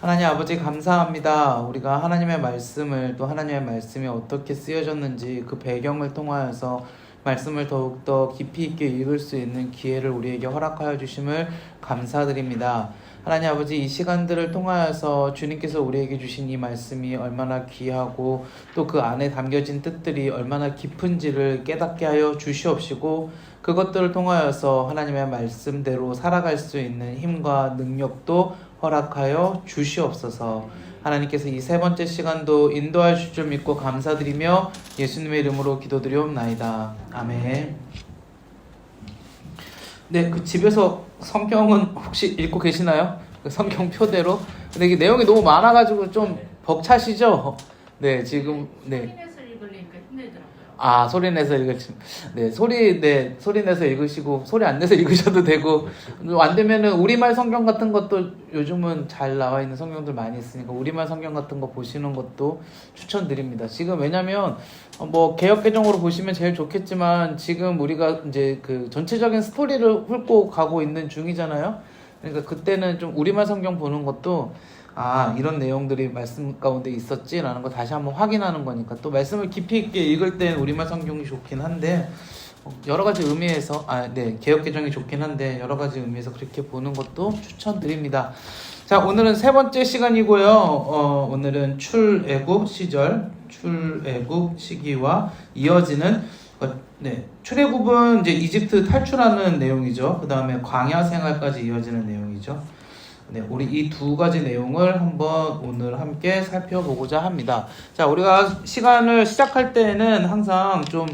하나님 아버지 감사합니다. 우리가 하나님의 말씀을 또 하나님의 말씀이 어떻게 쓰여졌는지 그 배경을 통하여서 말씀을 더욱더 깊이 있게 읽을 수 있는 기회를 우리에게 허락하여 주심을 감사드립니다. 하나님 아버지 이 시간들을 통하여서 주님께서 우리에게 주신 이 말씀이 얼마나 귀하고 또 그 안에 담겨진 뜻들이 얼마나 깊은지를 깨닫게 하여 주시옵시고 그것들을 통하여서 하나님의 말씀대로 살아갈 수 있는 힘과 능력도 허락하여 주시옵소서. 하나님께서 이 세 번째 시간도 인도하여 주실 줄 믿고 감사드리며 예수님의 이름으로 기도드리옵나이다. 아멘. 네, 그 집에서 성경은 혹시 읽고 계시나요? 그 성경 표대로? 근데 이게 내용이 너무 많아가지고 좀 벅차시죠? 네, 지금 네. 소리내서 읽으니까 힘들더라고요. 아, 소리 내서 소리 내서 읽으시고 소리 안 내서 읽으셔도 되고 안 되면은 우리말 성경 같은 것도 요즘은 잘 나와 있는 성경들 많이 있으니까 우리말 성경 같은 거 보시는 것도 추천드립니다. 지금 왜냐면 뭐 개역 개정으로 보시면 제일 좋겠지만 지금 우리가 이제 그 전체적인 스토리를 훑고 가고 있는 중이잖아요. 그러니까 그때는 좀 우리말 성경 보는 것도 아, 이런 내용들이 말씀 가운데 있었지라는 거 다시 한번 확인하는 거니까 또 말씀을 깊이 있게 읽을 때는 우리말 성경이 좋긴 한데 여러 가지 의미에서 개역 개정이 좋긴 한데 여러 가지 의미에서 그렇게 보는 것도 추천드립니다. 자, 오늘은 세 번째 시간이고요. 오늘은 출애굽 시절, 출애굽 시기와 이어지는 출애굽은 이제 이집트 탈출하는 내용이죠. 그 다음에 광야 생활까지 이어지는 내용이죠. 네, 우리 이 두 가지 내용을 한번 오늘 함께 살펴보고자 합니다. 자, 우리가 시간을 시작할 때는 항상 좀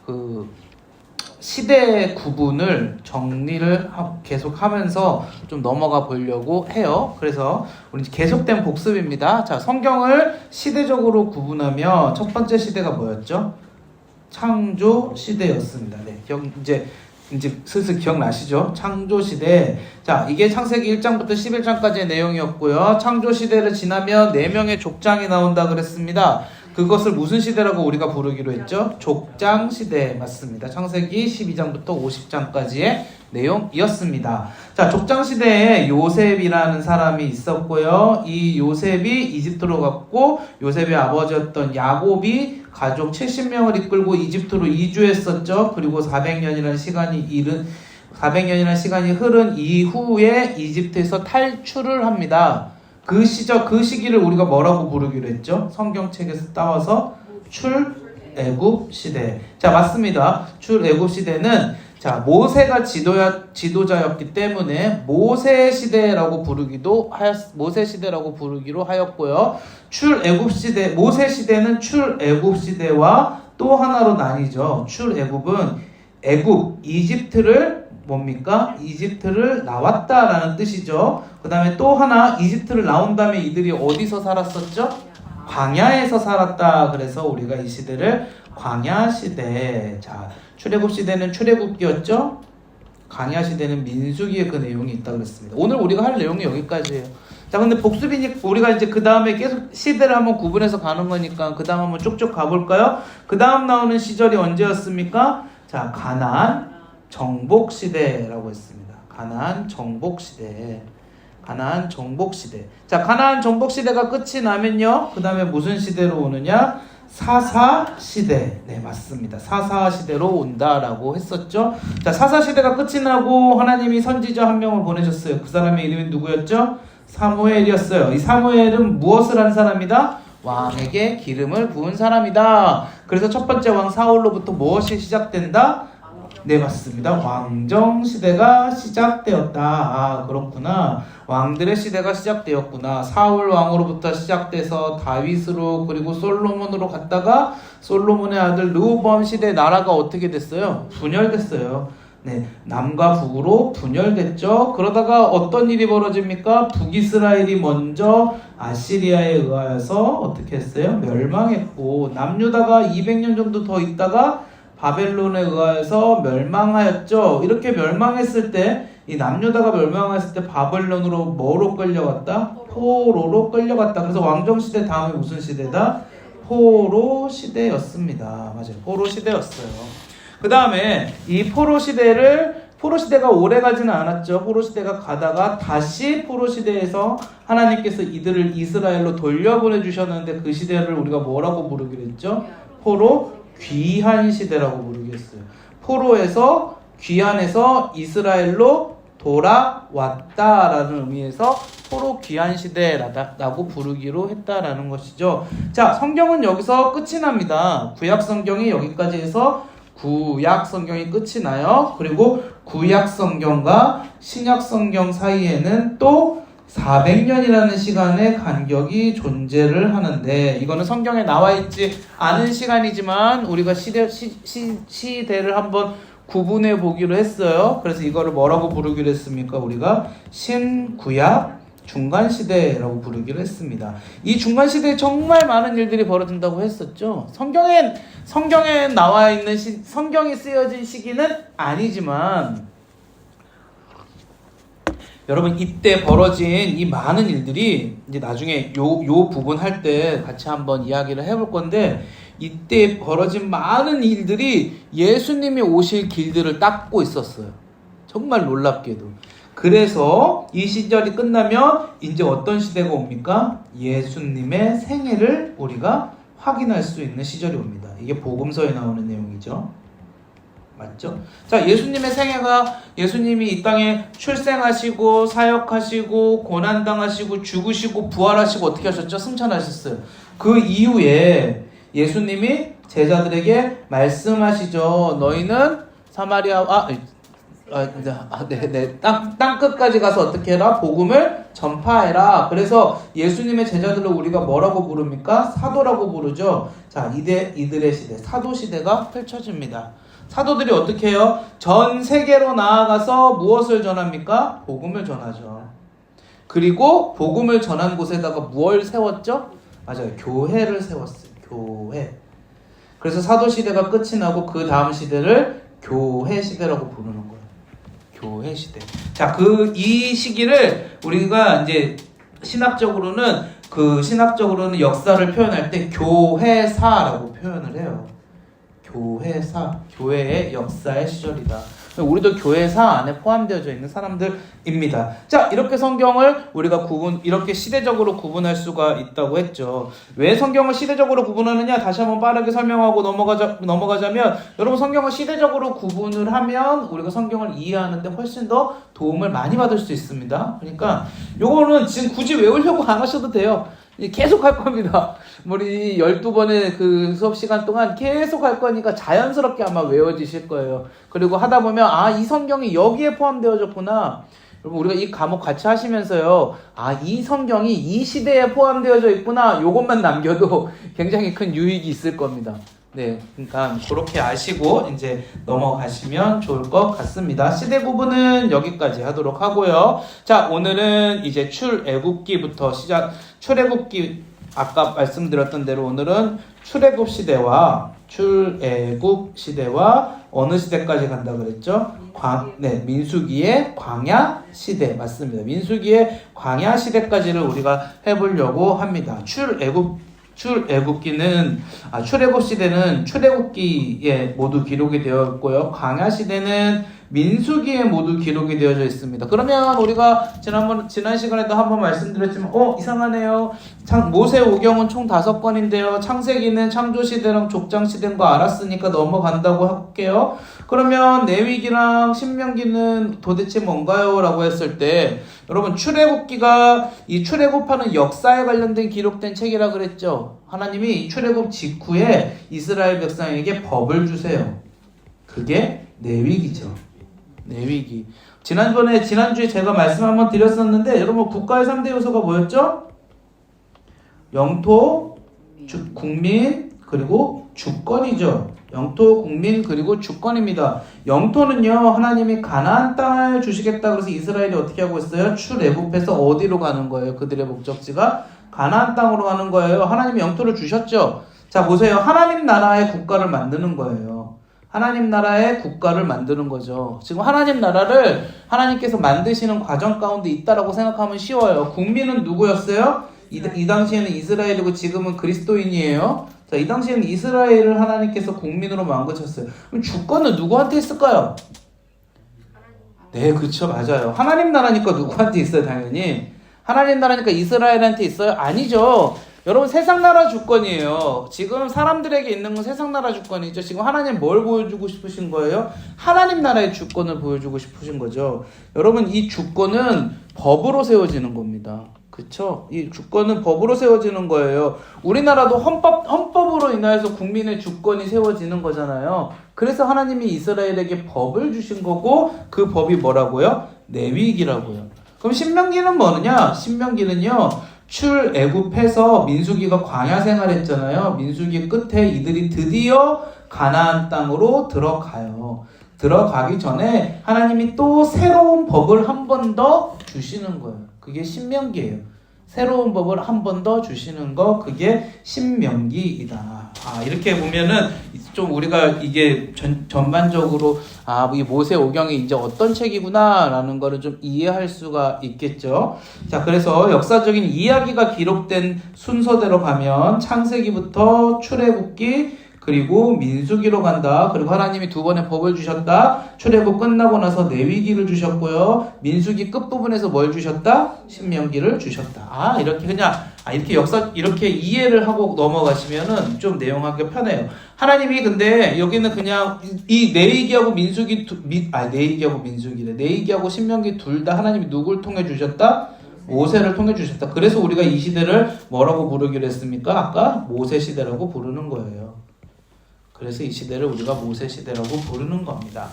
그 시대 구분을 정리를 계속 하면서 좀 넘어가 보려고 해요. 그래서 우리 계속된 복습입니다. 자, 성경을 시대적으로 구분하면 첫 번째 시대가 뭐였죠? 창조 시대였습니다. 네, 이제 슬슬 기억나시죠? 창조시대. 자, 이게 창세기 1장부터 11장까지의 내용이었고요. 창조시대를 지나면 4명의 족장이 나온다 그랬습니다. 그것을 무슨 시대라고 우리가 부르기로 했죠? 족장시대 맞습니다. 창세기 12장부터 50장까지의 내용이었습니다. 자, 족장시대에 요셉이라는 사람이 있었고요. 이 요셉이 이집트로 갔고 요셉의 아버지였던 야곱이 가족 70명을 이끌고 이집트로 이주했었죠. 그리고 400년이라는 시간이 흐른 이후에 이집트에서 탈출을 합니다. 그 시기를 우리가 뭐라고 부르기로 했죠? 성경책에서 따와서 출애굽 시대. 자, 맞습니다. 출애굽 시대는 모세가 지도자였기 때문에 모세 시대라고 부르기로 하였고요. 출애굽 시대, 모세 시대는 출애굽 시대와 또 하나로 나뉘죠. 출애굽은 이집트를 뭡니까? 이집트를 나왔다라는 뜻이죠. 그 다음에 또 하나 이집트를 나온 다음에 이들이 어디서 살았었죠? 광야에서 살았다. 그래서 우리가 이 시대를 광야 시대. 자, 출애굽 시대는 출애굽기였죠. 광야 시대는 민수기의 그 내용이 있다 그랬습니다. 오늘 우리가 할 내용이 여기까지예요. 자, 근데 복습이니까 우리가 이제 그 다음에 계속 시대를 한번 구분해서 가는 거니까 그 다음 한번 쭉쭉 가볼까요? 그 다음 나오는 시절이 언제였습니까? 자, 가나안 정복 시대라고 했습니다. 가나안 정복 시대. 자, 가나안 정복 시대가 끝이 나면요. 그 다음에 무슨 시대로 오느냐? 사사 시대. 네, 맞습니다. 사사 시대로 온다라고 했었죠. 자, 사사 시대가 끝이 나고 하나님이 선지자 한 명을 보내셨어요. 그 사람의 이름이 누구였죠? 사무엘이었어요. 이 사무엘은 무엇을 한 사람이다? 왕에게 기름을 부은 사람이다. 그래서 첫 번째 왕 사울로부터 무엇이 시작된다? 네, 맞습니다. 왕정 시대가 시작되었다. 아, 그렇구나. 왕들의 시대가 시작되었구나. 사울 왕으로부터 시작돼서 다윗으로 그리고 솔로몬으로 갔다가 솔로몬의 아들 르호보암 시대 나라가 어떻게 됐어요? 분열됐어요. 네, 남과 북으로 분열됐죠. 그러다가 어떤 일이 벌어집니까? 북이스라엘이 먼저 아시리아에 의하여서 어떻게 했어요? 멸망했고 남유다가 200년 정도 더 있다가 바벨론에 의하여서 멸망하였죠. 이렇게 멸망했을 때 이 남유다가 멸망했을 때 바벨론으로 뭐로 끌려갔다? 포로로 끌려갔다. 그래서 왕정시대 다음에 무슨 시대다? 포로 시대였습니다. 맞아요. 포로 시대였어요. 그 다음에 이 포로 포로 시대가 오래 가지는 않았죠. 포로 시대가 가다가 다시 포로 시대에서 하나님께서 이들을 이스라엘로 돌려보내 주셨는데 그 시대를 우리가 뭐라고 부르기로 했죠? 포로 귀한 시대라고 부르기로 했어요. 포로에서 귀한에서 이스라엘로 돌아왔다라는 의미에서 포로 귀한 시대라고 부르기로 했다라는 것이죠. 자, 성경은 여기서 끝이 납니다. 구약 성경이 여기까지 해서 구약 성경이 끝이 나요. 그리고 구약 성경과 신약 성경 사이에는 또 400년이라는 시간의 간격이 존재를 하는데, 이거는 성경에 나와 있지 않은 시간이지만 우리가 시대를 한번 구분해 보기로 했어요. 그래서 이거를 뭐라고 부르기로 했습니까? 우리가 신구약 중간시대라고 부르기로 했습니다. 이 중간시대에 정말 많은 일들이 벌어진다고 했었죠. 성경에 나와 있는 성경이 쓰여진 시기는 아니지만, 여러분 이때 벌어진 이 많은 일들이 이제 나중에 요 부분 할 때 같이 한번 이야기를 해볼 건데, 이때 벌어진 많은 일들이 예수님이 오실 길들을 닦고 있었어요. 정말 놀랍게도. 그래서 이 시절이 끝나면 이제 어떤 시대가 옵니까? 예수님의 생애를 우리가 확인할 수 있는 시절이 옵니다. 이게 복음서에 나오는 내용이죠. 맞죠? 자, 예수님의 생애가, 예수님이 이 땅에 출생하시고 사역하시고 고난당하시고 죽으시고 부활하시고 어떻게 하셨죠? 승천하셨어요. 그 이후에 예수님이 제자들에게 말씀하시죠. 너희는 사마리아 땅 끝까지 가서 어떻게 해라? 복음을 전파해라. 그래서 예수님의 제자들을 우리가 뭐라고 부릅니까? 사도라고 부르죠. 자, 이들의 시대, 사도 시대가 펼쳐집니다. 사도들이 어떻게 해요? 전 세계로 나아가서 무엇을 전합니까? 복음을 전하죠. 그리고 복음을 전한 곳에다가 무엇을 세웠죠? 맞아요. 교회를 세웠어요. 교회. 그래서 사도 시대가 끝이 나고 그 다음 시대를 교회 시대라고 부르는 거예요. 교회 시대. 자, 이 시기를 우리가 이제 신학적으로는 역사를 표현할 때 교회사라고 표현을 해요. 교회사, 교회의 역사의 시절이다. 우리도 교회사 안에 포함되어져 있는 사람들입니다. 자, 이렇게 성경을 우리가 이렇게 시대적으로 구분할 수가 있다고 했죠. 왜 성경을 시대적으로 구분하느냐? 다시 한번 빠르게 설명하고 넘어가자면, 여러분 성경을 시대적으로 구분을 하면 우리가 성경을 이해하는데 훨씬 더 도움을 많이 받을 수 있습니다. 그러니까 요거는 지금 굳이 외우려고 안 하셔도 돼요. 계속 할 겁니다. 우리 12번의 그 수업 시간 동안 계속 할 거니까 자연스럽게 아마 외워지실 거예요. 그리고 하다 보면, 이 성경이 여기에 포함되어졌구나. 여러분, 우리가 이 과목 같이 하시면서요, 이 성경이 이 시대에 포함되어져 있구나. 요것만 남겨도 굉장히 큰 유익이 있을 겁니다. 네, 그러니까 그렇게 아시고 이제 넘어가시면 좋을 것 같습니다. 시대 구분은 여기까지 하도록 하고요. 자, 오늘은 이제 출애굽기부터 출애굽기, 아까 말씀드렸던 대로 오늘은 출애굽 시대와 어느 시대까지 간다 그랬죠? 민수기의 광야 시대 맞습니다. 민수기의 광야 시대까지를 우리가 해보려고 합니다. 출애굽 시대는 출애굽기에 모두 기록이 되어 있고요. 광야 시대는 민수기에 모두 기록이 되어져 있습니다. 그러면 우리가 지난 시간에도 한번 말씀드렸지만, 이상하네요. 모세오경은 총 5권인데요. 창세기는 창조시대랑 족장시대인 거 알았으니까 넘어간다고 할게요. 그러면 레위기랑 신명기는 도대체 뭔가요? 라고 했을 때, 여러분 출애굽기가 이 출애굽하는 역사에 관련된 기록된 책이라 그랬죠. 하나님이 이 출애굽 직후에 이스라엘 백성에게 법을 주세요. 그게 레위기죠. 레위기. 지난주에 제가 말씀 한번 드렸었는데, 여러분 국가의 3대 요소가 뭐였죠? 영토, 국민, 그리고 주권이죠. 영토, 국민, 그리고 주권입니다. 영토는요, 하나님이 가나안 땅을 주시겠다 그래서 이스라엘이 어떻게 하고 있어요? 출애굽해서 어디로 가는 거예요? 그들의 목적지가 가나안 땅으로 가는 거예요. 하나님이 영토를 주셨죠. 자, 보세요. 하나님 나라의 국가를 만드는 거예요. 하나님 나라의 국가를 만드는 거죠. 지금 하나님 나라를 하나님께서 만드시는 과정 가운데 있다라고 생각하면 쉬워요. 국민은 누구였어요? 이 당시에는 이스라엘이고 지금은 그리스도인이에요. 자, 이 당시에는 이스라엘을 하나님께서 국민으로 만드셨어요. 그럼 주권은 누구한테 했을까요? 네, 그쵸, 맞아요. 하나님 나라니까 누구한테 있어요, 당연히? 하나님 나라니까 이스라엘한테 있어요? 아니죠. 여러분, 세상 나라 주권이에요. 지금 사람들에게 있는 건 세상 나라 주권이죠. 지금 하나님 뭘 보여주고 싶으신 거예요? 하나님 나라의 주권을 보여주고 싶으신 거죠. 여러분, 이 주권은 법으로 세워지는 겁니다. 그쵸? 이 주권은 법으로 세워지는 거예요. 우리나라도 헌법으로 인하여서 국민의 주권이 세워지는 거잖아요. 그래서 하나님이 이스라엘에게 법을 주신 거고, 그 법이 뭐라고요? 내위기라고요. 그럼 신명기는 뭐느냐? 신명기는요, 출애굽해서 민수기가 광야 생활했잖아요. 민수기 끝에 이들이 드디어 가나안 땅으로 들어가요. 들어가기 전에 하나님이 또 새로운 법을 한 번 더 주시는 거예요. 그게 신명기예요. 새로운 법을 한 번 더 주시는 거, 그게 신명기이다. 이렇게 보면은 좀 우리가 이게 전반적으로 이 모세오경이 이제 어떤 책이구나라는 거를 좀 이해할 수가 있겠죠. 자, 그래서 역사적인 이야기가 기록된 순서대로 가면 창세기부터 출애굽기, 그리고 민수기로 간다. 그리고 하나님이 두 번의 법을 주셨다. 출애굽 끝나고 나서 내위기를 주셨고요. 민수기 끝부분에서 뭘 주셨다? 신명기를 주셨다. 이렇게 그냥 이렇게 이렇게 이해를 하고 넘어가시면은 좀 내용하기가 편해요. 하나님이 근데 여기는 그냥 이 내위기하고 내위기하고 민수기래. 내위기하고 신명기 둘 다 하나님이 누굴 통해 주셨다? 모세를 통해 주셨다. 그래서 우리가 이 시대를 뭐라고 부르기로 했습니까? 아까 모세 시대라고 부르는 거예요. 그래서 이 시대를 우리가 모세 시대라고 부르는 겁니다.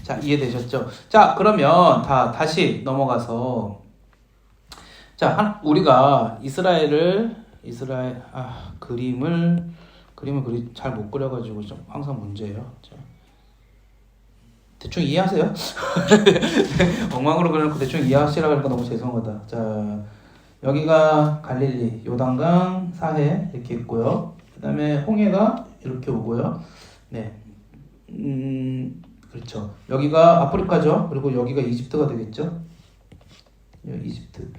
자, 이해되셨죠? 자, 그러면 다시 넘어가서, 자, 우리가 그림을 잘 못 그려가지고 좀 항상 문제예요. 자, 대충 이해하세요? 엉망으로 그려놓고 대충 이해하시라고 하니까 너무 죄송하다. 자, 여기가 갈릴리, 요단강, 사해 이렇게 있고요. 그 다음에 홍해가 이렇게 오고요. 네. 그렇죠. 여기가 아프리카죠. 그리고 여기가 이집트가 되겠죠. 이집트.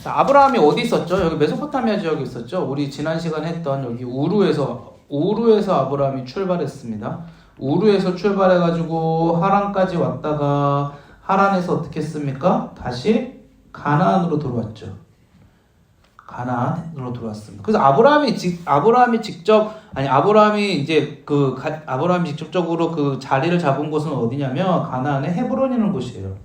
자, 아브라함이 어디 있었죠? 여기 메소포타미아 지역에 있었죠. 우리 지난 시간에 했던 여기 우루에서 아브라함이 출발했습니다. 우루에서 출발해가지고 하란까지 왔다가 하란에서 어떻게 했습니까? 다시 가나안으로 들어왔죠. 가나안으로 들어왔습니다. 그래서 아브라함이 직접적으로 그 자리를 잡은 곳은 어디냐면 가나안의 헤브론이라는 곳이에요.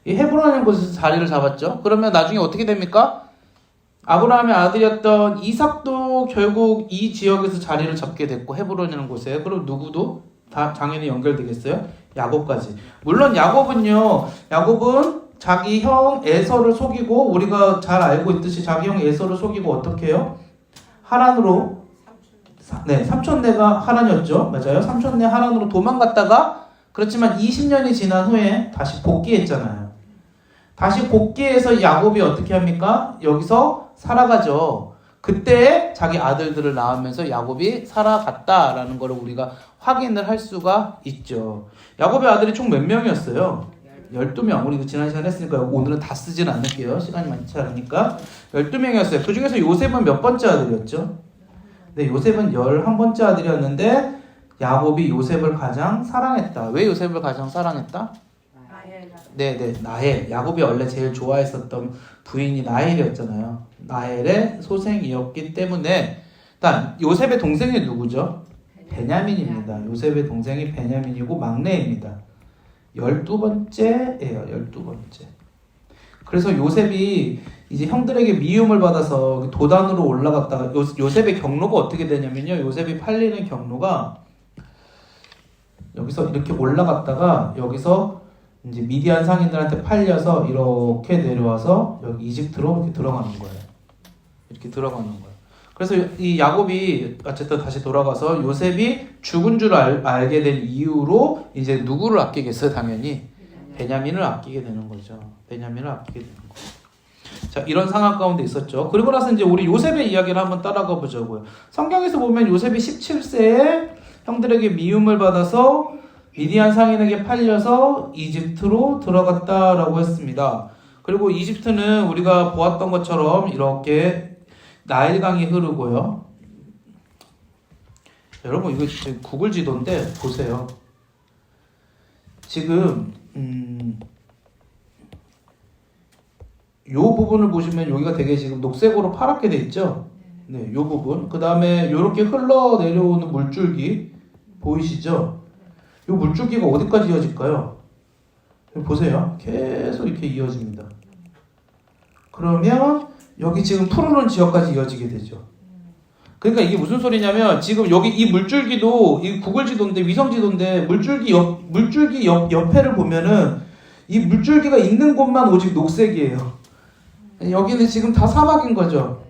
이 헤브론이라는 곳에서 자리를 잡았죠. 그러면 나중에 어떻게 됩니까? 아브라함의 아들이었던 이삭도 결국 이 지역에서 자리를 잡게 됐고, 헤브론이라는 곳에. 그럼 누구도 다 당연히 연결되겠어요? 야곱까지. 물론 야곱은 자기 형 에서를 속이고, 우리가 잘 알고 있듯이 자기 형 에서를 속이고 어떻게 해요? 하란으로, 삼촌네가 하란이었죠. 맞아요. 삼촌네 하란으로 도망갔다가, 그렇지만 20년이 지난 후에 다시 복귀했잖아요. 다시 복귀해서 야곱이 어떻게 합니까? 여기서 살아가죠. 그때 자기 아들들을 낳으면서 야곱이 살아갔다라는 걸 우리가 확인을 할 수가 있죠. 야곱의 아들이 총 몇 명이었어요? 12명. 우리 지난 시간에 했으니까 오늘은 다 쓰진 않을게요. 시간이 많지 않으니까. 12명이었어요. 그 중에서 요셉은 몇 번째 아들이었죠? 네, 요셉은 11번째 아들이었는데 야곱이 요셉을 가장 사랑했다. 왜 요셉을 가장 사랑했다? 나헬. 야곱이 원래 제일 좋아했었던 부인이 나헬이었잖아요. 나헬의 소생이었기 때문에. 일단 요셉의 동생이 누구죠? 베냐민입니다. 요셉의 동생이 베냐민이고 막내입니다. 12번째예요. 12번째. 그래서 요셉이 이제 형들에게 미움을 받아서 도단으로 올라갔다가 요셉의 경로가 어떻게 되냐면요. 요셉이 팔리는 경로가 여기서 이렇게 올라갔다가 여기서 이제 미디안 상인들한테 팔려서 이렇게 내려와서 여기 이집트로 이렇게 들어가는 거예요. 이렇게 들어가는 거예요. 그래서 이 야곱이 어쨌든 다시 돌아가서 요셉이 죽은 줄 알게 된 이유로 이제 누구를 아끼겠어요? 당연히 베냐민을 아끼게 되는 거죠. 베냐민을 아끼게 되는 거예요. 자, 이런 상황 가운데 있었죠. 그리고 나서 이제 우리 요셉의 이야기를 한번 따라가 보자고요. 성경에서 보면 요셉이 17세에 형들에게 미움을 받아서 미디안 상인에게 팔려서 이집트로 들어갔다라고 했습니다. 그리고 이집트는 우리가 보았던 것처럼 이렇게 나일강이 흐르고요. 여러분 이거 지금 구글 지도인데 보세요. 지금 요 부분을 보시면 여기가 되게 지금 녹색으로 파랗게 돼 있죠. 네, 요 부분. 그 다음에 요렇게 흘러 내려오는 물줄기 보이시죠? 요 물줄기가 어디까지 이어질까요? 여기 보세요. 계속 이렇게 이어집니다. 그러면 여기 지금 푸르른 지역까지 이어지게 되죠. 그러니까 이게 무슨 소리냐면 지금 여기 이 물줄기도 이 구글 지도인데 위성 지도인데 물줄기 옆에를 보면은 이 물줄기가 있는 곳만 오직 녹색이에요. 여기는 지금 다 사막인 거죠.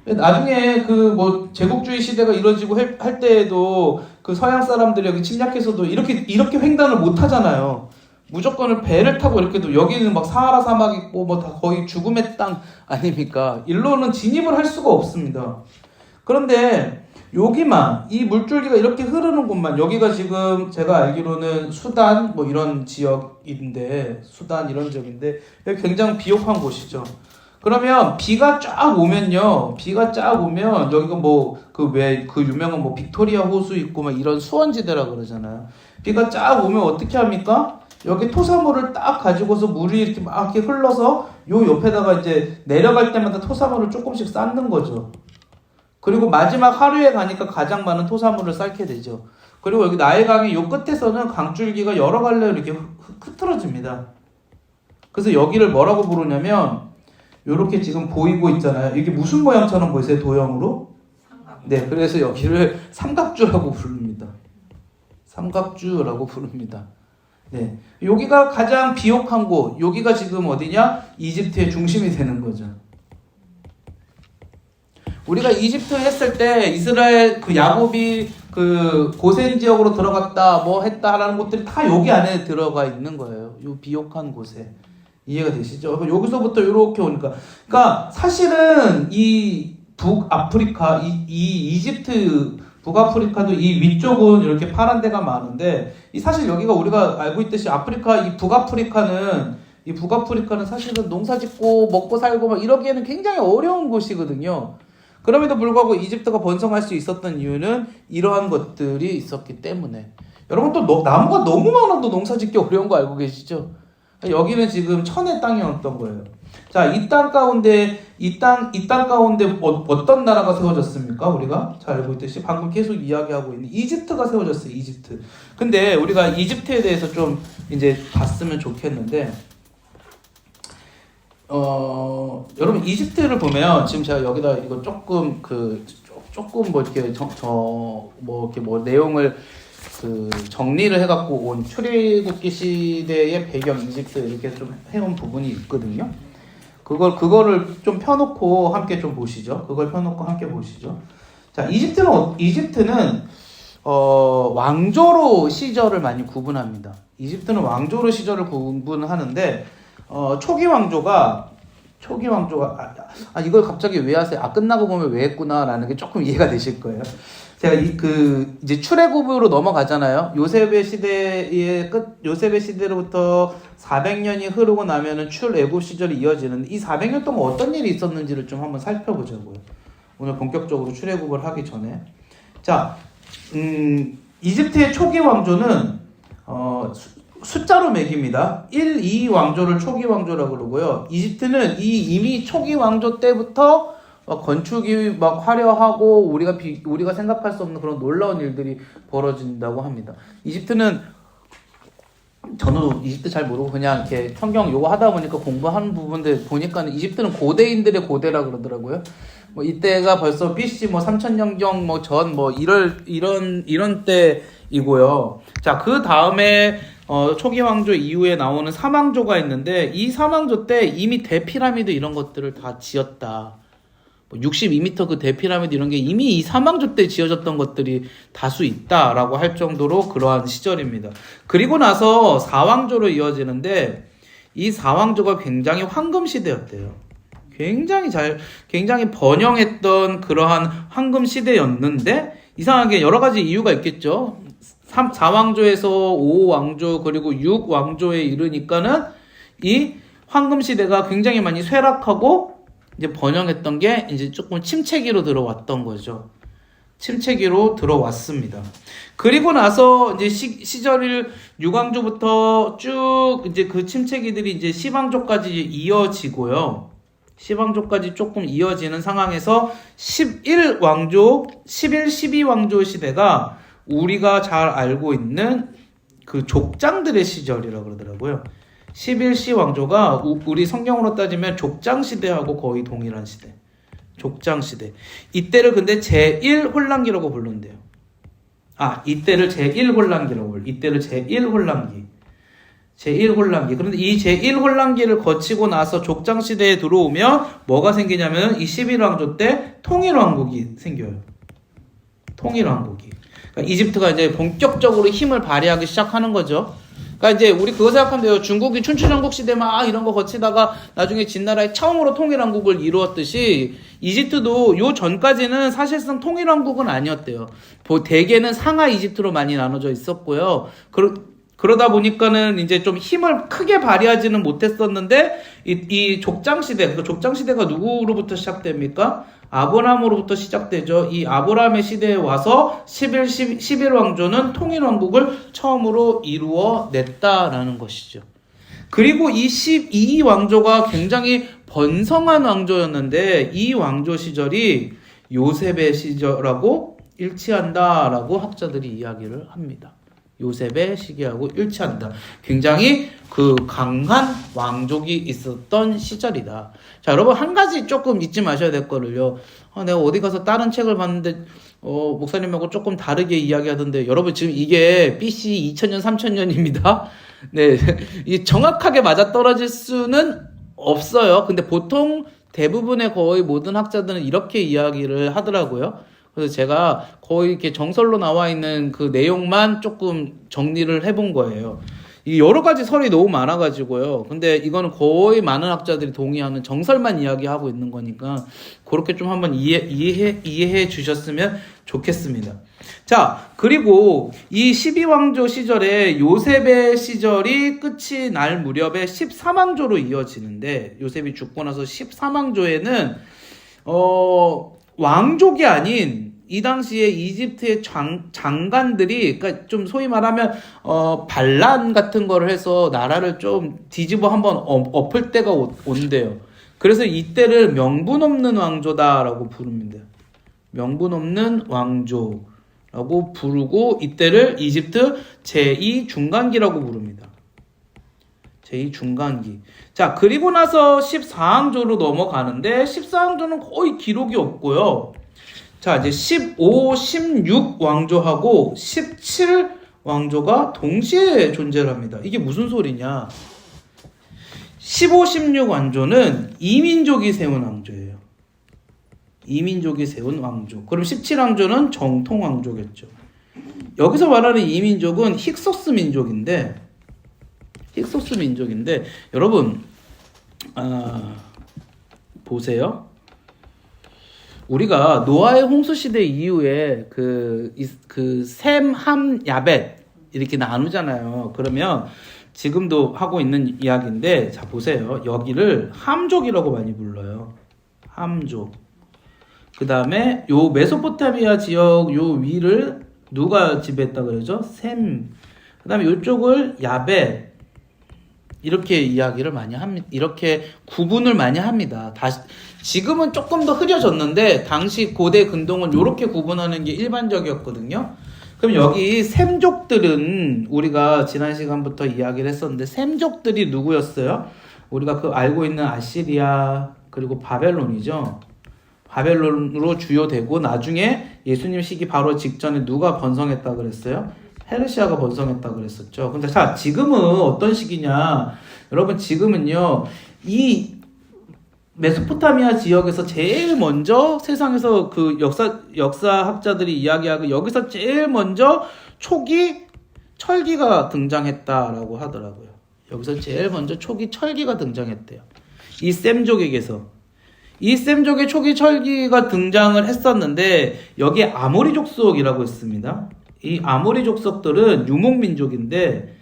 나중에 그 뭐 제국주의 시대가 이루어지고 할 때에도 그 서양 사람들이 여기 침략해서도 이렇게 횡단을 못 하잖아요. 무조건 배를 타고 이렇게도 여기는 막 사하라 사막 있고 뭐 다 거의 죽음의 땅 아닙니까? 일로는 진입을 할 수가 없습니다. 그런데 여기만 이 물줄기가 이렇게 흐르는 곳만 여기가 지금 제가 알기로는 수단 뭐 이런 지역인데 수단 이런 지역인데 여기 굉장히 비옥한 곳이죠. 그러면 비가 쫙 오면요. 비가 쫙 오면 여기가 뭐 그 왜 그 유명한 뭐 빅토리아 호수 있고 막 이런 수원지대라 그러잖아요. 비가 쫙 오면 어떻게 합니까? 여기 토사물을 딱 가지고서 물이 이렇게 막 이렇게 흘러서 요 옆에다가 이제 내려갈 때마다 토사물을 조금씩 쌓는 거죠. 그리고 마지막 하류에 가니까 가장 많은 토사물을 쌓게 되죠. 그리고 여기 나일강의 요 끝에서는 강줄기가 여러 갈래로 이렇게 흐트러집니다. 그래서 여기를 뭐라고 부르냐면 요렇게 지금 보이고 있잖아요. 이게 무슨 모양처럼 보이세요? 도형으로? 네, 그래서 여기를 삼각주라고 부릅니다. 삼각주라고 부릅니다. 네, 여기가 가장 비옥한 곳, 여기가 지금 어디냐? 이집트의 중심이 되는 거죠. 우리가 이집트 했을 때 이스라엘 그 야곱이 그 고센 지역으로 들어갔다 뭐 했다라는 것들이 다 여기 안에 들어가 있는 거예요. 요 비옥한 곳에. 이해가 되시죠? 여기서부터 이렇게 오니까. 그러니까 사실은 이 북아프리카, 이 이집트, 북아프리카도 이 위쪽은 이렇게 파란 데가 많은데, 이 사실 여기가 우리가 알고 있듯이 아프리카, 이 북아프리카는 사실은 농사 짓고 먹고 살고 막 이러기에는 굉장히 어려운 곳이거든요. 그럼에도 불구하고 이집트가 번성할 수 있었던 이유는 이러한 것들이 있었기 때문에. 여러분 또 나무가 너무 많아도 농사 짓기 어려운 거 알고 계시죠? 여기는 지금 천의 땅이었던 거예요. 자, 이 땅 가운데 어떤 나라가 세워졌습니까? 우리가 잘 알고 있듯이 방금 계속 이야기하고 있는 이집트가 세워졌어요. 이집트. 근데 우리가 이집트에 대해서 좀 이제 봤으면 좋겠는데, 여러분 이집트를 보면 지금 제가 여기다 이거 조금 뭐 이렇게 내용을 정리를 해갖고 온 출애굽기 시대의 배경 이집트 이렇게 좀 해온 부분이 있거든요. 그거를 좀 펴놓고 함께 좀 보시죠. 자, 이집트는 왕조로 시절을 많이 구분합니다. 이집트는 왕조로 시절을 구분하는데 초기 왕조가 이걸 갑자기 왜 하세요? 끝나고 보면 왜 했구나라는 게 조금 이해가 되실 거예요. 제가 이제 출애굽으로 넘어가잖아요. 요셉의 시대로부터 400년이 흐르고 나면은 출애굽 시절이 이어지는데 이 400년 동안 어떤 일이 있었는지를 좀 한번 살펴보자고요. 오늘 본격적으로 출애굽을 하기 전에. 자, 이집트의 초기 왕조는 숫자로 매깁니다. 1, 2 왕조를 초기 왕조라고 그러고요. 이집트는 이미 초기 왕조 때부터 건축이 막 화려하고 우리가 생각할 수 없는 그런 놀라운 일들이 벌어진다고 합니다. 저는 이집트 잘 모르고 그냥 이렇게 성경 요거 하다 보니까 공부하는 부분들 보니까는 이집트는 고대인들의 고대라 그러더라고요. 뭐 이때가 벌써 BC 3000년경 전 이런 때이고요. 자, 그 다음에 초기 왕조 이후에 나오는 사망조가 있는데 이 사망조 때 이미 대피라미드 이런 것들을 다 지었다. 62m 그 대피라미드 이런 게 이미 이 사망조 때 지어졌던 것들이 다수 있다라고 할 정도로 그러한 시절입니다. 그리고 나서 사왕조로 이어지는데 이 사왕조가 굉장히 황금 시대였대요. 굉장히 번영했던 그러한 황금 시대였는데 이상하게 여러 가지 이유가 있겠죠. 4왕조에서 5왕조 그리고 6왕조에 이르니까는 이 황금 시대가 굉장히 많이 쇠락하고 이제 번영했던 게 이제 조금 침체기로 들어왔던 거죠. 침체기로 들어왔습니다. 그리고 나서 이제 시절을 유광조부터 쭉 이제 그 침체기들이 이제 시방조까지 이어지고요. 시방조까지 조금 이어지는 상황에서 11왕조, 12왕조 시대가 우리가 잘 알고 있는 그 족장들의 시절이라고 그러더라고요. 11시왕조가 우리 성경으로 따지면 족장시대하고 거의 동일한 시대. 족장시대. 이때를 근데 제1혼란기라고 부른대요. 이때를 제1혼란기라고 불러. 이때를 제1혼란기. 제1혼란기. 그런데 이 제1혼란기를 거치고 나서 족장시대에 들어오면 뭐가 생기냐면 이 11왕조 때 통일왕국이 생겨요. 통일왕국이. 그러니까 이집트가 이제 본격적으로 힘을 발휘하기 시작하는 거죠. 그러니까 이제 우리 그거 생각하면 돼요. 중국이 춘추전국 시대 막 이런 거 거치다가 나중에 진나라에 처음으로 통일왕국을 이루었듯이 이집트도 요 전까지는 사실상 통일왕국은 아니었대요. 대개는 상하 이집트로 많이 나눠져 있었고요. 그러다 보니까는 이제 좀 힘을 크게 발휘하지는 못했었는데 이 족장시대, 그 족장시대가 누구로부터 시작됩니까? 아브라함으로부터 시작되죠. 이 아브라함의 시대에 와서 11왕조는 통일왕국을 처음으로 이루어냈다라는 것이죠. 그리고 이 12왕조가 굉장히 번성한 왕조였는데 이 왕조 시절이 요셉의 시절하고 일치한다라고 학자들이 이야기를 합니다. 요셉의 시기하고 일치한다. 굉장히 그 강한 왕족이 있었던 시절이다. 자, 여러분 한 가지 조금 잊지 마셔야 될 거를요. 내가 어디 가서 다른 책을 봤는데 목사님하고 조금 다르게 이야기하던데 여러분 지금 이게 BC 2000년 3000년입니다. 네, 이 정확하게 맞아떨어질 수는 없어요. 근데 보통 대부분의 거의 모든 학자들은 이렇게 이야기를 하더라고요. 그래서 제가 거의 이렇게 정설로 나와 있는 그 내용만 조금 정리를 해본 거예요. 이 여러 가지 설이 너무 많아가지고요. 근데 이거는 거의 많은 학자들이 동의하는 정설만 이야기하고 있는 거니까 그렇게 좀 한번 이해해 주셨으면 좋겠습니다. 자, 그리고 이 12왕조 시절에 요셉의 시절이 끝이 날 무렵에 13왕조로 이어지는데 요셉이 죽고 나서 13왕조에는 왕족이 아닌 이 당시에 이집트의 장관들이 그러니까 좀 소위 말하면 반란 같은 거를 해서 나라를 좀 뒤집어 한번 엎을 때가 온대요. 그래서 이때를 명분 없는 왕조다라고 부릅니다. 명분 없는 왕조라고 부르고 이때를 이집트 제2중간기라고 부릅니다. 제2중간기. 자, 그리고 나서 14왕조로 넘어가는데 14왕조는 거의 기록이 없고요. 자, 이제 15, 16왕조하고 17왕조가 동시에 존재를 합니다. 이게 무슨 소리냐? 15, 16왕조는 이민족이 세운 왕조예요. 이민족이 세운 왕조. 그럼 17왕조는 정통왕조겠죠. 여기서 말하는 이민족은 힉소스 민족인데 여러분 보세요. 우리가 노아의 홍수 시대 이후에 셈, 함, 야벳 이렇게 나누잖아요. 그러면 지금도 하고 있는 이야기인데 자 보세요. 여기를 함족이라고 많이 불러요. 함족. 그 다음에 요 메소포타미아 지역 요 위를 누가 지배했다 그러죠? 셈. 그 다음에 요쪽을 야벳. 이렇게 이야기를 많이 합니다. 이렇게 구분을 많이 합니다. 지금은 조금 더 흐려졌는데 당시 고대 근동은 이렇게 구분하는 게 일반적이었거든요. 그럼 여기 셈족들은 우리가 지난 시간부터 이야기를 했었는데 셈족들이 누구였어요? 우리가 그 알고 있는 아시리아 그리고 바벨론이죠. 바벨론으로 주요되고 나중에 예수님 시기 바로 직전에 누가 번성했다 그랬어요? 페르시아가 번성했다 그랬었죠. 근데 자, 지금은 어떤 시기냐? 여러분, 지금은요, 이 메소포타미아 지역에서 제일 먼저 세상에서 그 역사학자들이 이야기하고 여기서 제일 먼저 초기 철기가 등장했다라고 하더라고요. 여기서 제일 먼저 초기 철기가 등장했대요. 이 셈족에게서. 이 셈족의 초기 철기가 등장을 했었는데 여기에 아모리 족속이라고 있습니다. 이 아모리 족속들은 유목민족인데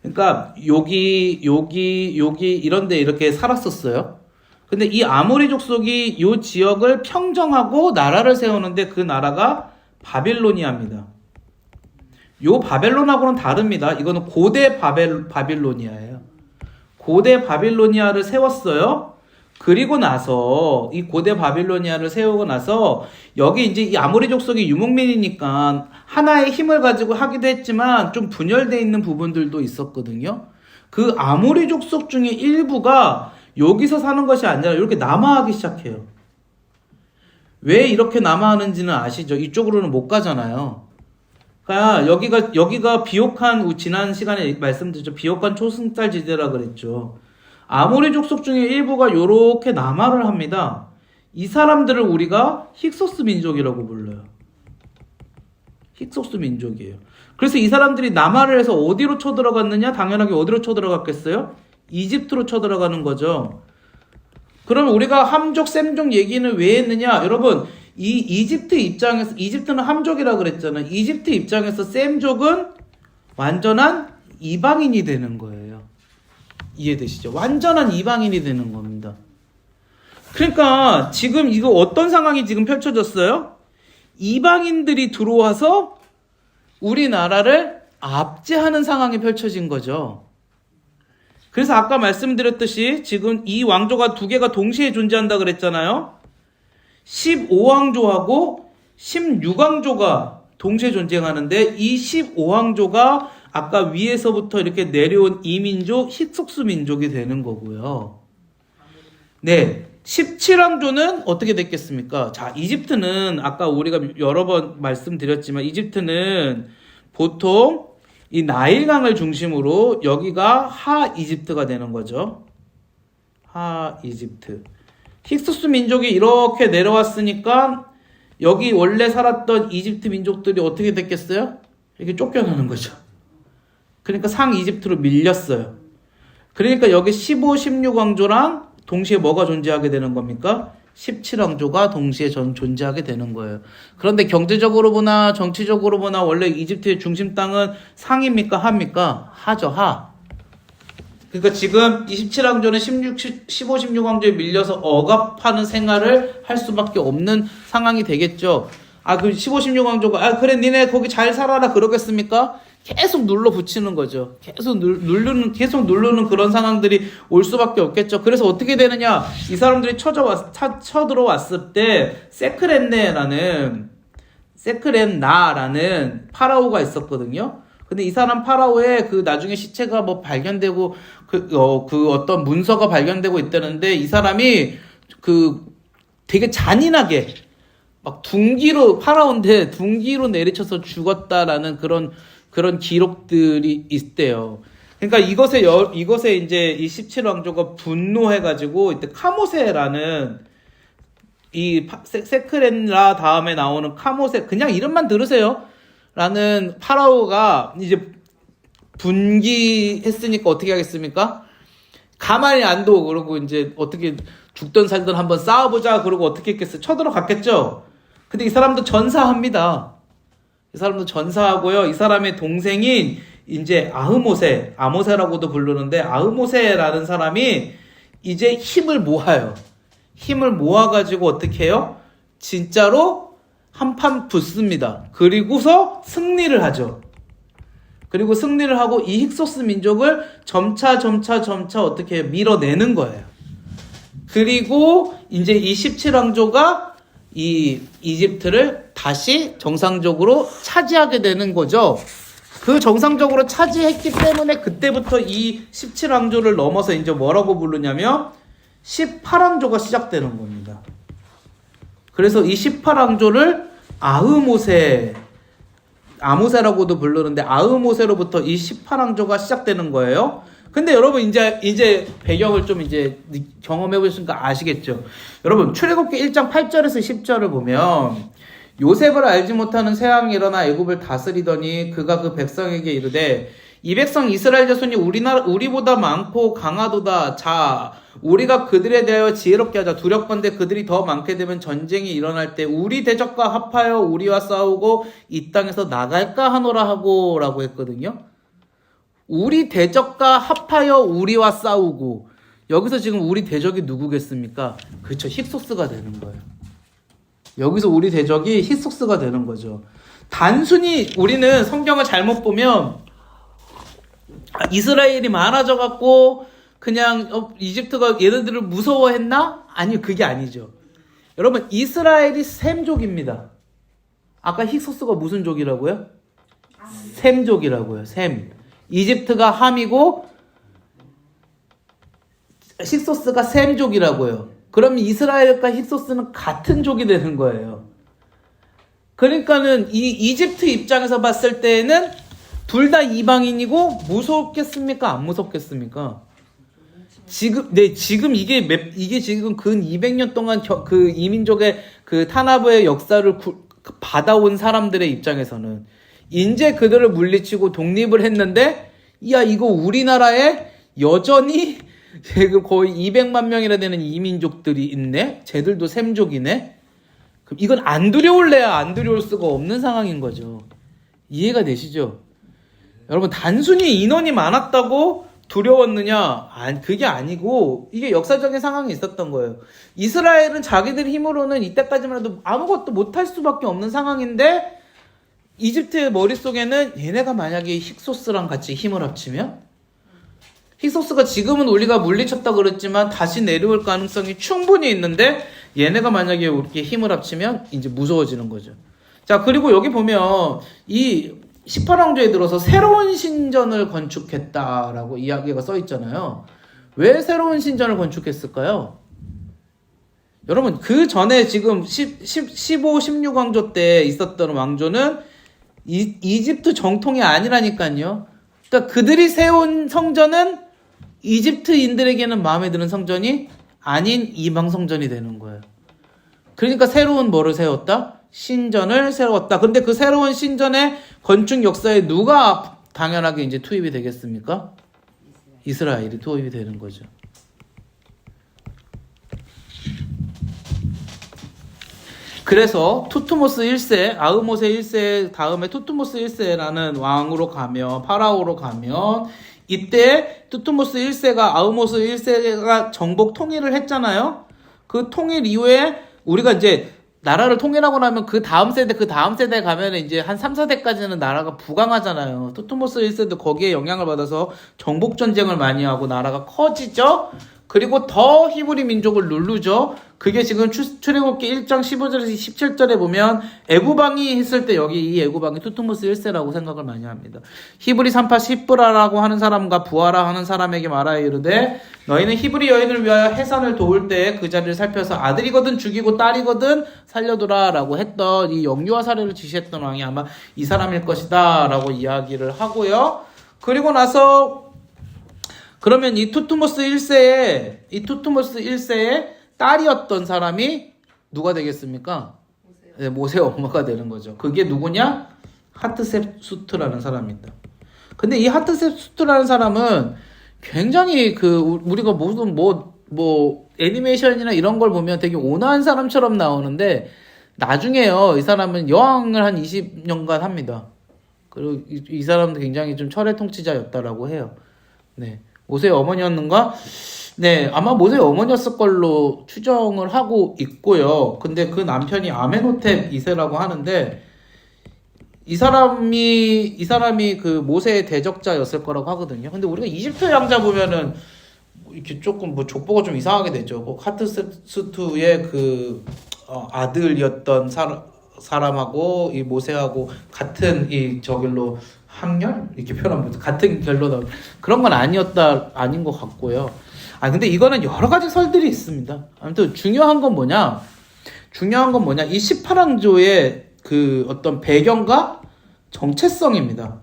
그러니까 여기 이런데 이렇게 살았었어요. 근데 이 아모리 족속이 이 지역을 평정하고 나라를 세우는데 그 나라가 바빌로니아입니다. 요 바벨론하고는 다릅니다. 이거는 고대 바빌로니아예요. 고대 바빌로니아를 세웠어요. 그리고 나서 이 고대 바빌로니아를 세우고 나서 여기 이제 이 아모리 족속이 유목민이니까 하나의 힘을 가지고 하기도 했지만 좀 분열되어 있는 부분들도 있었거든요. 그 아모리 족속 중에 일부가 여기서 사는 것이 아니라 이렇게 남하하기 시작해요. 왜 이렇게 남하하는지는 아시죠? 이쪽으로는 못 가잖아요. 그러니까 여기가 비옥한, 지난 시간에 말씀드렸죠. 비옥한 초승달 지대라 그랬죠. 아모리 족속 중에 일부가 요렇게 남하를 합니다. 이 사람들을 우리가 힉소스 민족이라고 불러요. 힉소스 민족이에요. 그래서 이 사람들이 남하를 해서 어디로 쳐들어갔느냐? 당연하게 어디로 쳐들어갔겠어요? 이집트로 쳐들어가는 거죠. 그럼 우리가 함족, 셈족 얘기는 왜 했느냐? 여러분, 이 이집트 입장에서, 이집트는 함족이라 그랬잖아요. 이집트 입장에서 셈족은 완전한 이방인이 되는 거예요. 이해되시죠? 완전한 이방인이 되는 겁니다. 그러니까 지금 이거 어떤 상황이 지금 펼쳐졌어요? 이방인들이 들어와서 우리나라를 압제하는 상황이 펼쳐진 거죠. 그래서 아까 말씀드렸듯이 지금 이 왕조가 두 개가 동시에 존재한다 그랬잖아요. 15왕조하고 16왕조가 동시에 존재하는데 이 15왕조가 아까 위에서부터 이렇게 내려온 이민족, 힉소스 민족이 되는 거고요. 네. 17왕조는 어떻게 됐겠습니까? 자, 이집트는 아까 우리가 여러 번 말씀드렸지만 이집트는 보통 이 나일강을 중심으로 여기가 하 이집트가 되는 거죠. 하 이집트. 힉소스 민족이 이렇게 내려왔으니까 여기 원래 살았던 이집트 민족들이 어떻게 됐겠어요? 이렇게 쫓겨나는 거죠. 그러니까 상 이집트로 밀렸어요. 그러니까 여기 15, 16왕조랑 동시에 뭐가 존재하게 되는 겁니까? 17왕조가 동시에 존재하게 되는 거예요. 그런데 경제적으로 보나 정치적으로 보나 원래 이집트의 중심 땅은 상입니까? 하입니까? 하죠. 하. 그러니까 지금 27왕조는 15, 16왕조에 밀려서 억압하는 생활을 할 수밖에 없는 상황이 되겠죠. 그 15, 16왕조가 그래 니네 거기 잘 살아라 그러겠습니까? 계속 눌러 붙이는 거죠. 계속 누르는 그런 상황들이 올 수밖에 없겠죠. 그래서 어떻게 되느냐? 이 사람들이 쳐들어왔을 때 세크렌나라는 파라오가 있었거든요. 근데 이 사람 파라오의 그 나중에 시체가 뭐 발견되고 그 어떤 문서가 발견되고 있다는데 이 사람이 되게 잔인하게 막 파라오인데 둥기로 내리쳐서 죽었다라는 그런 기록들이 있대요. 그러니까 이것에 이제 이 17왕조가 분노해가지고 이때 카모세라는 이 세크렌라 다음에 나오는 카모세, 그냥 이름만 들으세요. 라는 파라오가 이제 분기했으니까 어떻게 하겠습니까? 가만히 안 둬. 그러고 이제 어떻게 죽던 살던 한번 싸워보자. 그러고 어떻게 했겠어요? 쳐들어갔겠죠? 근데 이 사람도 전사합니다. 이 사람도 전사하고요. 이 사람의 동생인 이제 아모세라고도 부르는데 아흐모세라는 사람이 이제 힘을 모아요. 힘을 모아가지고 어떻게 해요? 진짜로 한판 붙습니다. 그리고서 승리를 하죠. 그리고 승리를 하고 이 힉소스 민족을 점차 어떻게 해요? 밀어내는 거예요. 그리고 이제 이 17왕조가 이 이집트를 다시 정상적으로 차지하게 되는 거죠. 그 정상적으로 차지했기 때문에 그때부터 이 17왕조를 넘어서 이제 뭐라고 부르냐면 18왕조가 시작되는 겁니다. 그래서 이 18왕조를 아모세라고도 부르는데 아흐모세로부터 이 18왕조가 시작되는 거예요. 근데 여러분 이제 배경을 좀 이제 경험해 보셨으니까 아시겠죠. 여러분 출애굽기 1장 8절에서 10절을 보면 요셉을 알지 못하는 새 왕이 일어나 애굽을 다스리더니 그가 그 백성에게 이르되 이 백성 이스라엘 자손이 우리보다 많고 강하도다. 자, 우리가 그들에 대하여 지혜롭게 하자. 두렵건대 그들이 더 많게 되면 전쟁이 일어날 때 우리 대적과 합하여 우리와 싸우고 이 땅에서 나갈까 하노라 하고 라고 했거든요. 우리 대적과 합하여 우리와 싸우고, 여기서 지금 우리 대적이 누구겠습니까? 그렇죠. 힉소스가 되는 거예요. 여기서 우리 대적이 히속스가 되는 거죠. 단순히 우리는 성경을 잘못 보면 이스라엘이 많아져 갖고 그냥 이집트가 얘네들을 무서워했나? 아니요, 그게 아니죠. 여러분, 이스라엘이 셈족입니다. 아까 히속스가 무슨 족이라고요? 셈족이라고요. 셈. 이집트가 함이고 히속스가 셈족이라고요. 그러면 이스라엘과 히속스는 같은 족이 되는 거예요. 그러니까는 이 이집트 입장에서 봤을 때에는 둘 다 이방인이고 무섭겠습니까? 안 무섭겠습니까? 지금 이게 지금 근 200년 동안 그 이민족의 그 타나브의 역사를 받아온 사람들의 입장에서는 이제 그들을 물리치고 독립을 했는데, 야, 이거 우리나라에 여전히 지금 거의 200만 명이나 되는 이민족들이 있네? 쟤들도 셈족이네? 그럼 이건 안 두려울래야 안 두려울 수가 없는 상황인 거죠. 이해가 되시죠? 여러분, 단순히 인원이 많았다고 두려웠느냐? 그게 아니고 이게 역사적인 상황이 있었던 거예요. 이스라엘은 자기들 힘으로는 이때까지만 해도 아무것도 못할 수밖에 없는 상황인데, 이집트의 머릿속에는 얘네가 만약에 힉소스랑 같이 힘을 합치면, 힉소스가 지금은 우리가 물리쳤다 그랬지만 다시 내려올 가능성이 충분히 있는데, 얘네가 만약에 이렇게 힘을 합치면 이제 무서워지는 거죠. 자, 그리고 여기 보면 이 18왕조에 들어서 새로운 신전을 건축했다라고 이야기가 써 있잖아요. 왜 새로운 신전을 건축했을까요? 여러분, 그 전에 지금 15, 16왕조 때 있었던 왕조는 이집트 정통이 아니라니까요. 그러니까 그들이 세운 성전은 이집트인들에게는 마음에 드는 성전이 아닌 이방 성전이 되는 거예요. 그러니까 새로운 뭐를 세웠다? 신전을 세웠다. 근데 그 새로운 신전의 건축 역사에 누가 당연하게 이제 투입이 되겠습니까? 이스라엘이 투입이 되는 거죠. 그래서 투트모스 1세, 아흐모세 1세 다음에 투트모스 1세라는 왕으로 가면, 파라오로 가면, 이때 투트모스 1세가 아흐모스 1세가 정복 통일을 했잖아요. 그 통일 이후에 우리가 이제 나라를 통일하고 나면 그 다음 세대 가면 이제 한 3, 4대까지는 나라가 부강하잖아요. 투트모스 1세도 거기에 영향을 받아서 정복 전쟁을 많이 하고 나라가 커지죠. 그리고 더 히브리 민족을 누르죠. 그게 지금 출애굽기 1장 15절에서 17절에 보면 애구방이 했을 때 여기 이 애구방이 투트모스 1세라고 생각을 많이 합니다. 히브리 산파 시브라라고 하는 사람과 부하라 하는 사람에게 말하여 이르되 너희는 히브리 여인을 위하여 해산을 도울 때 그 자리를 살펴서 아들이거든 죽이고 딸이거든 살려두라 라고 했던 이 영유아 사례를 지시했던 왕이 아마 이 사람일 것이다 라고 이야기를 하고요. 그리고 나서 그러면 이 투트모스 1세의 딸이었던 사람이 누가 되겠습니까? 네, 모세의 엄마가 되는 거죠. 그게 누구냐? 하트셉수트라는 사람입니다. 근데 이 하트셉수트라는 사람은 굉장히 우리가 무슨 애니메이션이나 이런 걸 보면 되게 온화한 사람처럼 나오는데, 나중에요, 이 사람은 여왕을 한 20년간 합니다. 그리고 이 사람도 굉장히 좀 철의 통치자였다라고 해요. 네. 모세의 어머니였는가? 네, 아마 모세의 어머니였을 걸로 추정을 하고 있고요. 근데 그 남편이 아메노텝 2세라고 하는데, 이 사람이 그 모세의 대적자였을 거라고 하거든요. 근데 우리가 이집트 왕자 보면은 이렇게 조금 족보가 좀 이상하게 되죠. 하트세스투의 아들이었던 사람하고 이 모세하고 같은 이 저길로 학렬? 이렇게 표현하면 같은 결로 나온 그런 건 아닌 것 같고요. 근데 이거는 여러 가지 설들이 있습니다. 아무튼 중요한 건 뭐냐? 이 18왕조의 그 어떤 배경과 정체성입니다.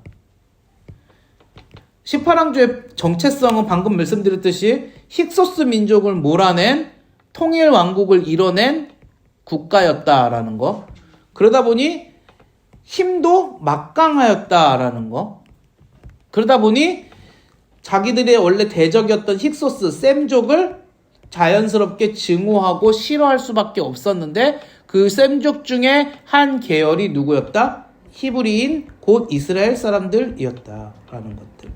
18왕조의 정체성은 방금 말씀드렸듯이 힉소스 민족을 몰아낸 통일 왕국을 이뤄낸 국가였다라는 거. 그러다 보니 힘도 막강하였다라는 거. 그러다 보니 자기들의 원래 대적이었던 힉소스, 셈족을 자연스럽게 증오하고 싫어할 수밖에 없었는데, 그 셈족 중에 한 계열이 누구였다? 히브리인 곧 이스라엘 사람들이었다라는 것들.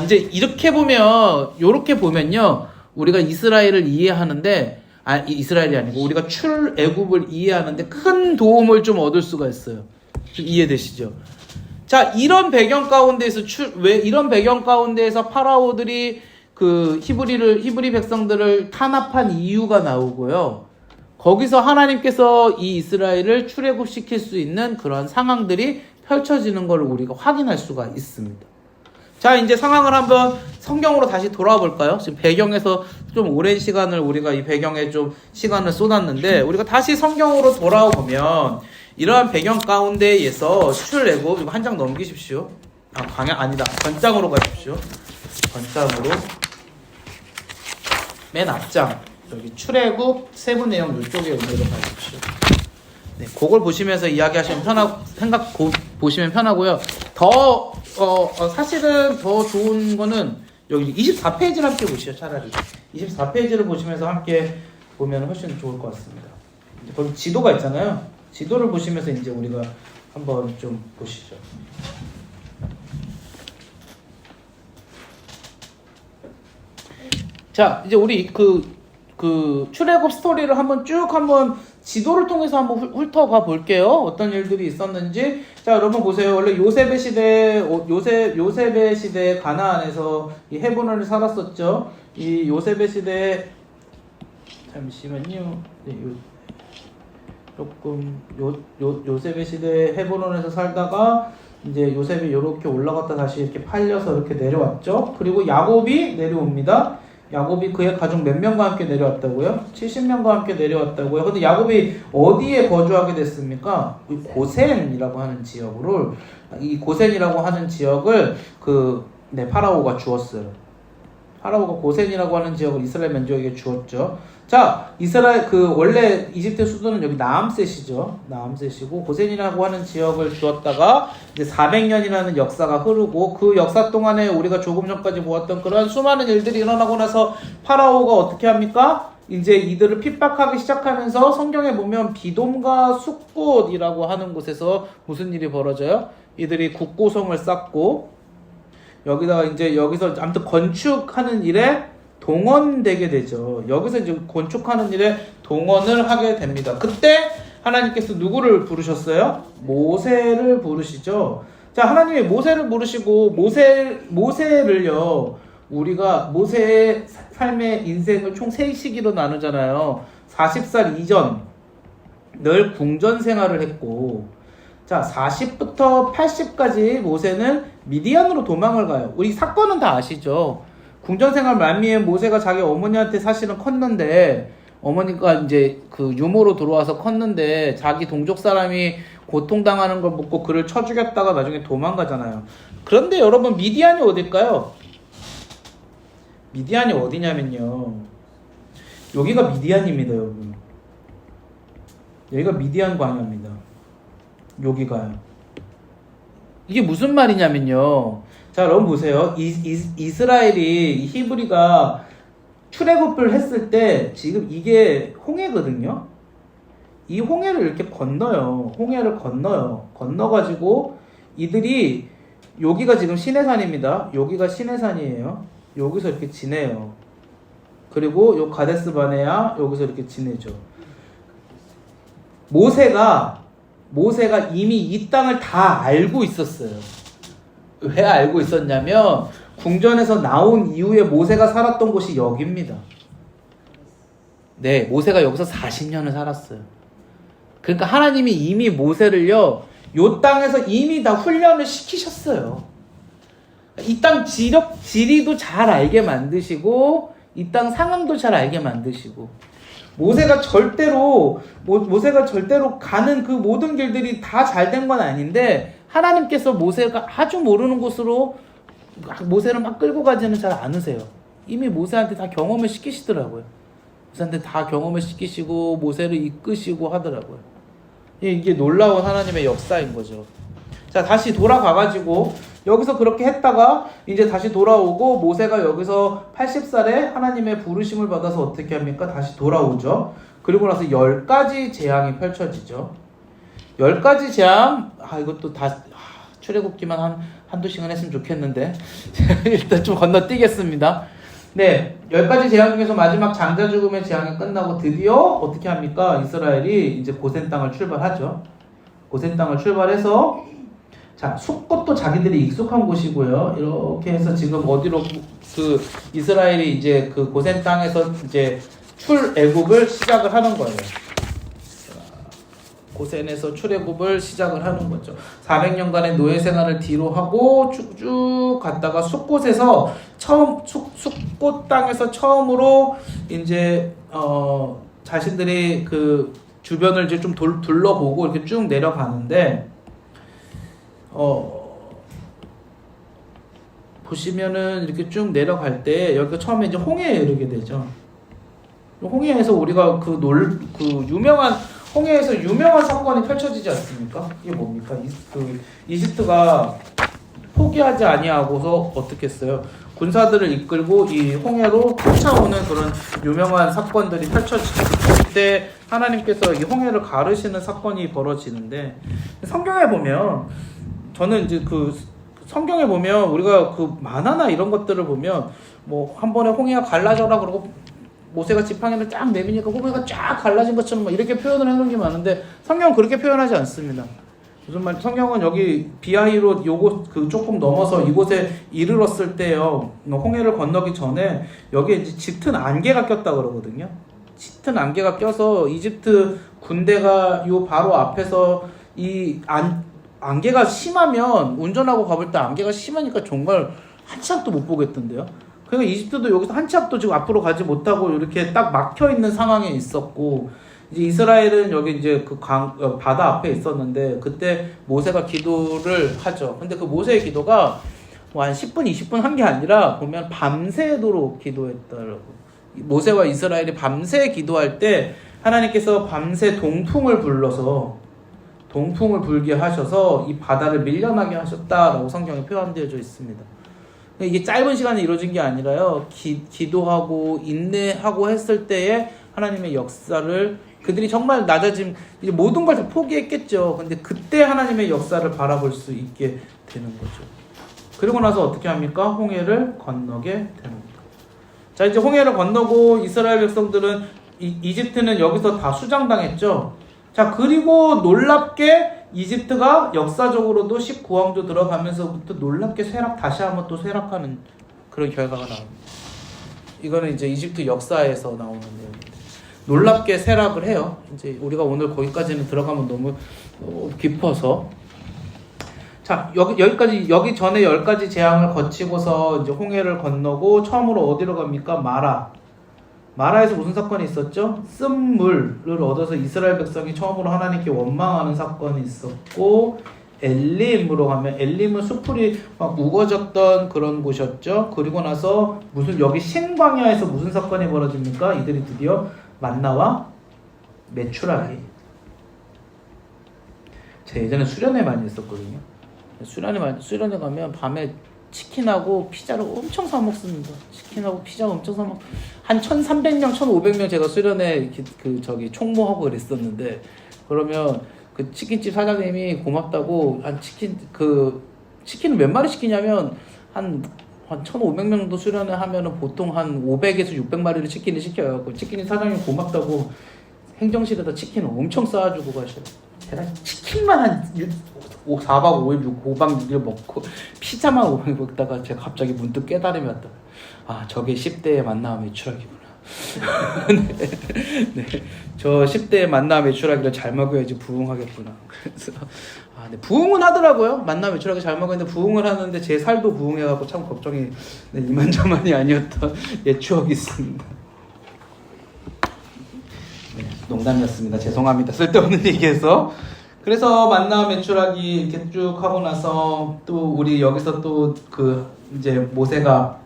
이제 이렇게 보면요, 우리가 이스라엘을 이해하는데, 이스라엘이 아니고 우리가 출애굽을 이해하는데 큰 도움을 좀 얻을 수가 있어요. 좀 이해되시죠? 자, 이런 배경 가운데에서 왜 이런 배경 가운데에서 파라오들이 그 히브리 백성들을 탄압한 이유가 나오고요. 거기서 하나님께서 이 이스라엘을 출애굽시킬 수 있는 그런 상황들이 펼쳐지는 걸 우리가 확인할 수가 있습니다. 자, 이제 상황을 한번 성경으로 다시 돌아와 볼까요? 지금 배경에서 좀 오랜 시간을 우리가 이 배경에 좀 시간을 쏟았는데, 우리가 다시 성경으로 돌아와 보면 이러한 배경 가운데에서 출애굽, 이거 한 장 넘기십시오. 아니다. 전장으로 가십시오. 전장으로. 맨 앞장. 여기 출애굽 세부 내용 이쪽에 의미로 가십시오. 네, 그걸 보시면서 이야기하시면 보시면 편하고요. 사실은 더 좋은 거는 여기 24페이지를 함께 보시죠, 차라리. 24페이지를 보시면서 함께 보면 훨씬 좋을 것 같습니다. 거기 지도가 있잖아요. 지도를 보시면서 이제 우리가 한번 좀 보시죠. 자, 이제 우리 출애굽 스토리를 한번 지도를 통해서 한번 훑어가 볼게요. 어떤 일들이 있었는지. 자, 여러분 보세요. 원래 요셉의 시대 가나안에서 이 헤브론을 살았었죠. 이 요셉의 시대에 잠시만요. 네, 요셉의 시대에 헤브론에서 살다가 이제 요셉이 이렇게 올라갔다 다시 이렇게 팔려서 이렇게 내려왔죠. 그리고 야곱이 내려옵니다. 야곱이 그의 가족 몇 명과 함께 내려왔다고요? 70명과 함께 내려왔다고요? 근데 야곱이 어디에 거주하게 됐습니까? 고센이라고 하는 이 고센이라고 하는 지역을 파라오가 주었어요. 파라오가 고센이라고 하는 지역을 이스라엘 민족에게 주었죠. 자, 원래 이집트 수도는 여기 나암셋이죠. 나암셋이고, 고센이라고 하는 지역을 주었다가, 이제 400년이라는 역사가 흐르고, 그 역사 동안에 우리가 조금 전까지 보았던 그런 수많은 일들이 일어나고 나서 파라오가 어떻게 합니까? 이제 이들을 핍박하기 시작하면서 성경에 보면 비돔과 숫곳이라고 하는 곳에서 무슨 일이 벌어져요? 이들이 국고성을 쌓고, 여기서 아무튼 건축하는 일에 동원되게 되죠. 여기서 이제 건축하는 일에 동원을 하게 됩니다. 그때 하나님께서 누구를 부르셨어요? 모세를 부르시죠. 자, 하나님이 모세를 부르시고 모세를요. 우리가 모세의 삶의 인생을 총 3시기로 나누잖아요. 40살 이전 늘 궁전 생활을 했고, 자, 40부터 80까지 모세는 미디안으로 도망을 가요. 우리 사건은 다 아시죠? 궁전생활 말미에 모세가 자기 어머니한테 사실은 컸는데, 어머니가 이제 유모로 들어와서 컸는데, 자기 동족 사람이 고통당하는 걸 묻고 그를 쳐 죽였다가 나중에 도망가잖아요. 그런데 여러분, 미디안이 어딜까요? 미디안이 어디냐면요. 여기가 미디안입니다, 여러분. 여기가 미디안 광야입니다. 여기가요. 이게 무슨 말이냐면요. 자, 여러분 보세요. 이스라엘이, 히브리가 출애굽을 했을 때 지금 이게 홍해거든요. 이 홍해를 이렇게 건너요. 건너가지고 이들이, 여기가 지금 시내산입니다. 여기가 시내산이에요. 여기서 이렇게 지내요. 그리고 요 가데스 바네아 여기서 이렇게 지내죠. 모세가 이미 이 땅을 다 알고 있었어요. 왜 알고 있었냐면, 궁전에서 나온 이후에 모세가 살았던 곳이 여기입니다. 네, 모세가 여기서 40년을 살았어요. 그러니까 하나님이 이미 모세를요, 요 땅에서 이미 다 훈련을 시키셨어요. 이 땅 지리도 잘 알게 만드시고, 이 땅 상황도 잘 알게 만드시고, 모세가 절대로 가는 그 모든 길들이 다 잘 된 건 아닌데, 하나님께서 모세가 아주 모르는 곳으로 모세를 막 끌고 가지는 잘 않으세요. 이미 모세한테 다 경험을 시키시더라고요. 모세한테 다 경험을 시키시고 모세를 이끄시고 하더라고요. 이게 놀라운 하나님의 역사인 거죠. 자, 다시 돌아가가지고 여기서 그렇게 했다가 이제 다시 돌아오고, 모세가 여기서 80살에 하나님의 부르심을 받아서 어떻게 합니까? 다시 돌아오죠. 그리고 나서 10가지 재앙이 펼쳐지죠. 10가지 재앙, 이것도 다 출애굽기만 한두 시간 했으면 좋겠는데 일단 좀 건너뛰겠습니다. 네, 10가지 재앙 중에서 마지막 장자 죽음의 재앙이 끝나고 드디어 어떻게 합니까? 이스라엘이 이제 고센 땅을 출발하죠. 고센 땅을 출발해서 자, 숲곳도 자기들이 익숙한 곳이고요. 이렇게 해서 지금 어디로 그 이스라엘이 이제 그 고센 땅에서 이제 출애굽을 시작을 하는 거예요. 고센에서 출애굽을 시작을 하는 거죠. 400년간의 노예 생활을 뒤로 하고 쭉쭉 갔다가 숲곳에서 숲곳 땅에서 처음으로 이제 자신들이 그 주변을 이제 좀 둘러보고 이렇게 쭉 내려가는데 보시면은 이렇게 쭉 내려갈 때 여기가 처음에 이제 홍해에 이르게 되죠. 홍해에서 우리가 그 유명한 홍해에서 유명한 사건이 펼쳐지지 않습니까? 이게 뭡니까? 이집트가 포기하지 아니하고서 어떻게 했어요? 군사들을 이끌고 이 홍해로 쫓아오는 그런 유명한 사건들이 펼쳐지죠. 그때 하나님께서 이 홍해를 가르시는 사건이 벌어지는데 성경에 보면 저는 이제 그 성경에 보면 우리가 그 만화나 이런 것들을 보면 뭐 한 번에 홍해가 갈라져라 그러고 모세가 지팡이를 쫙 내미니까 홍해가 쫙 갈라진 것처럼 막 이렇게 표현을 해놓은 게 많은데 성경은 그렇게 표현하지 않습니다. 무슨 말? 성경은 여기 비하이로 요곳 그 조금 넘어서 이곳에 이르렀을 때요 홍해를 건너기 전에 여기에 이제 짙은 안개가 꼈다 그러거든요. 짙은 안개가 껴서 이집트 군대가 요 바로 앞에서 이 안개가 심하면 운전하고 가볼 때 안개가 심하니까 정말 한치 앞도 못 보겠던데요. 그러니까 이집트도 여기서 한치 앞도 지금 앞으로 가지 못하고 이렇게 딱 막혀 있는 상황에 있었고 이제 이스라엘은 여기 이제 그 바다 앞에 있었는데 그때 모세가 기도를 하죠. 근데 그 모세의 기도가 뭐 한 10분, 20분 한 게 아니라 보면 밤새도록 기도했더라고. 모세와 이스라엘이 밤새 기도할 때 하나님께서 밤새 동풍을 불게 하셔서 이 바다를 밀려나게 하셨다라고 성경에 표현되어져 있습니다. 이게 짧은 시간에 이루어진 게 아니라요. 기도하고 인내하고 했을 때에 하나님의 역사를 그들이 정말 낮아짐 이제 모든 걸 다 포기했겠죠. 근데 그때 하나님의 역사를 바라볼 수 있게 되는 거죠. 그리고 나서 어떻게 합니까? 홍해를 건너게 됩니다. 자, 이제 홍해를 건너고 이스라엘 백성들은 이집트는 여기서 다 수장당했죠. 자, 그리고 놀랍게 이집트가 역사적으로도 19왕조 들어가면서부터 놀랍게 다시 한번 또 쇠락하는 그런 결과가 나옵니다. 이거는 이제 이집트 역사에서 나오는 내용입니다. 놀랍게 쇠락을 해요. 이제 우리가 오늘 거기까지는 들어가면 너무 깊어서. 자, 여기 전에 10가지 재앙을 거치고서 이제 홍해를 건너고 처음으로 어디로 갑니까? 마라에서 무슨 사건이 있었죠? 쓴물을 얻어서 이스라엘 백성이 처음으로 하나님께 원망하는 사건이 있었고 엘림으로 가면 엘림은 수풀이 막 우거졌던 그런 곳이었죠. 그리고 나서 여기 신광야에서 무슨 사건이 벌어집니까? 이들이 드디어 만나와 메추라기. 제가 예전에 수련회 많이 했었거든요. 수련회 가면 밤에 치킨하고 피자를 엄청 사 먹습니다. 치킨하고 피자 엄청 사 먹. 한 1,300명, 1,500명 제가 수련회 총무하고 그랬었는데 그러면 그 치킨집 사장님이 고맙다고 치킨을 몇 마리 시키냐면 한 1,500명도 수련회 하면은 보통 한 500에서 600마리를 치킨을 시켜요. 그 치킨 사장님 고맙다고 행정실에다 치킨을 엄청 쌓아주고 가셔요. 대단히 치킨만 한 4박 5일, 5박 6일 먹고 피자만 5박 먹다가 제가 갑자기 문득 깨달음이 왔다. 아, 저게 10대의 만남 매출하기구나. 네, 저 10대의 만남 매출하기를 잘 먹어야지 부흥하겠구나. 그래서 네, 부흥은 하더라고요. 만남 매출하기 잘 먹었는데 부흥을 하는데 제 살도 부흥해갖고 참 걱정이 이만저만이 아니었던 추억이 있습니다. 네, 농담이었습니다. 죄송합니다. 쓸데없는 얘기해서. 그래서 만나 매출하기 이렇게 쭉 하고 나서 또 우리 여기서 또 이제 모세가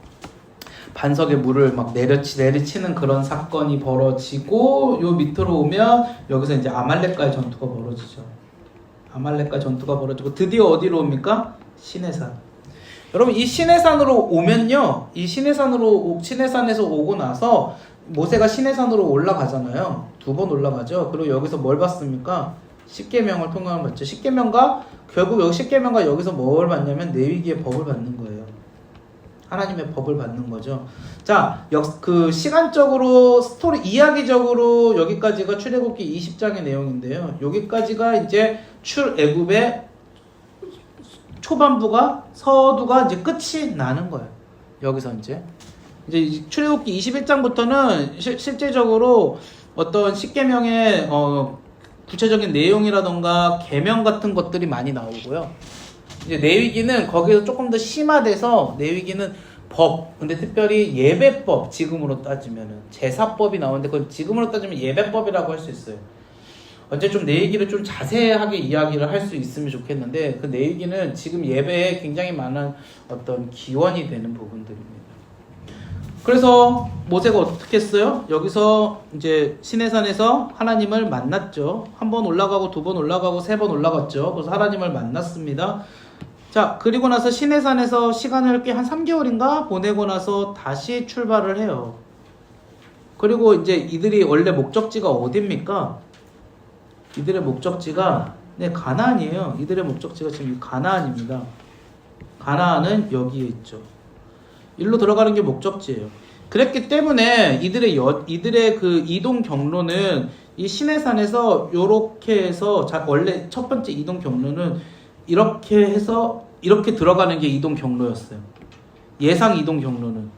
반석에 물을 막 내리치는 그런 사건이 벌어지고 요 밑으로 오면 여기서 이제 아말렉과의 전투가 벌어지죠. 아말렉과의 전투가 벌어지고 드디어 어디로 옵니까? 시내산. 여러분 이 시내산으로 오면요. 이 시내산에서 오고 나서 모세가 시내산으로 올라가잖아요. 2번 올라가죠. 그리고 여기서 뭘 받습니까? 십계명을 통과를 받죠. 십계명과 결국 여기 십계명과 여기서 뭘 받냐면 레위기의 법을 받는 거예요. 하나님의 법을 받는 거죠. 자, 그 시간적으로 스토리 이야기적으로 여기까지가 출애굽기 20장의 내용인데요. 여기까지가 이제 출애굽의 초반부가 서두가 이제 끝이 나는 거예요. 여기서 이제 출애굽기 21장부터는 실제적으로 어떤 십계명의 구체적인 내용이라던가 계명 같은 것들이 많이 나오고요. 이제 레위기는 거기서 조금 더 심화돼서 레위기는 법, 근데 특별히 예배법, 지금으로 따지면은 제사법이 나오는데 그건 지금으로 따지면 예배법이라고 할 수 있어요. 언제 좀 레위기를 좀 자세하게 이야기를 할 수 있으면 좋겠는데 그 레위기는 지금 예배에 굉장히 많은 어떤 기원이 되는 부분들입니다. 그래서 모세가 어떻게 했어요? 여기서 이제 시내산에서 하나님을 만났죠. 한 번 올라가고 두 번 올라가고 세 번 올라갔죠. 그래서 하나님을 만났습니다. 자, 그리고 나서 시내산에서 시간을 꽤 한 3개월인가 보내고 나서 다시 출발을 해요. 그리고 이제 이들이 원래 목적지가 어디입니까? 이들의 목적지가 가나안이에요. 이들의 목적지가 지금 가나안입니다. 가나안은 여기에 있죠. 일로 들어가는 게 목적지예요. 그랬기 때문에 이들의 그 이동 경로는 이 시내산에서 요렇게 해서 원래 첫 번째 이동 경로는 이렇게 해서 이렇게 들어가는 게 이동 경로였어요. 예상 이동 경로는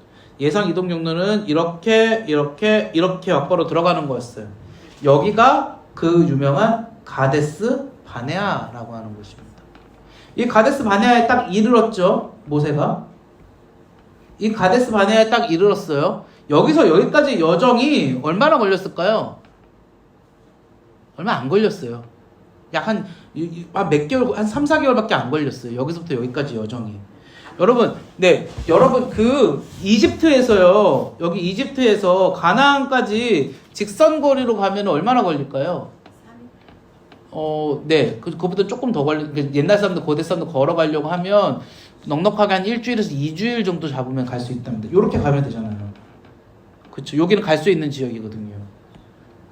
이렇게 앞으로 들어가는 거였어요. 여기가 그 유명한 가데스 바네아라고 하는 곳입니다. 이 가데스 바네아에 딱 이르렀죠. 모세가 이 가데스 바네아에 딱 이르렀어요. 여기서 여기까지 여정이 얼마나 걸렸을까요? 얼마 안 걸렸어요. 약 몇 개월, 한 3, 4개월밖에 안 걸렸어요. 여기서부터 여기까지 여정이. 여러분, 그 이집트에서요. 여기 이집트에서 가나안까지 직선거리로 가면 얼마나 걸릴까요? 그거보다 조금 더 옛날 사람들, 고대 사람들 걸어가려고 하면 넉넉하게 한 일주일에서 2주일 정도 잡으면 갈 수 있답니다. 요렇게 가면 되잖아요. 그쵸. 여기는 갈 수 있는 지역이거든요.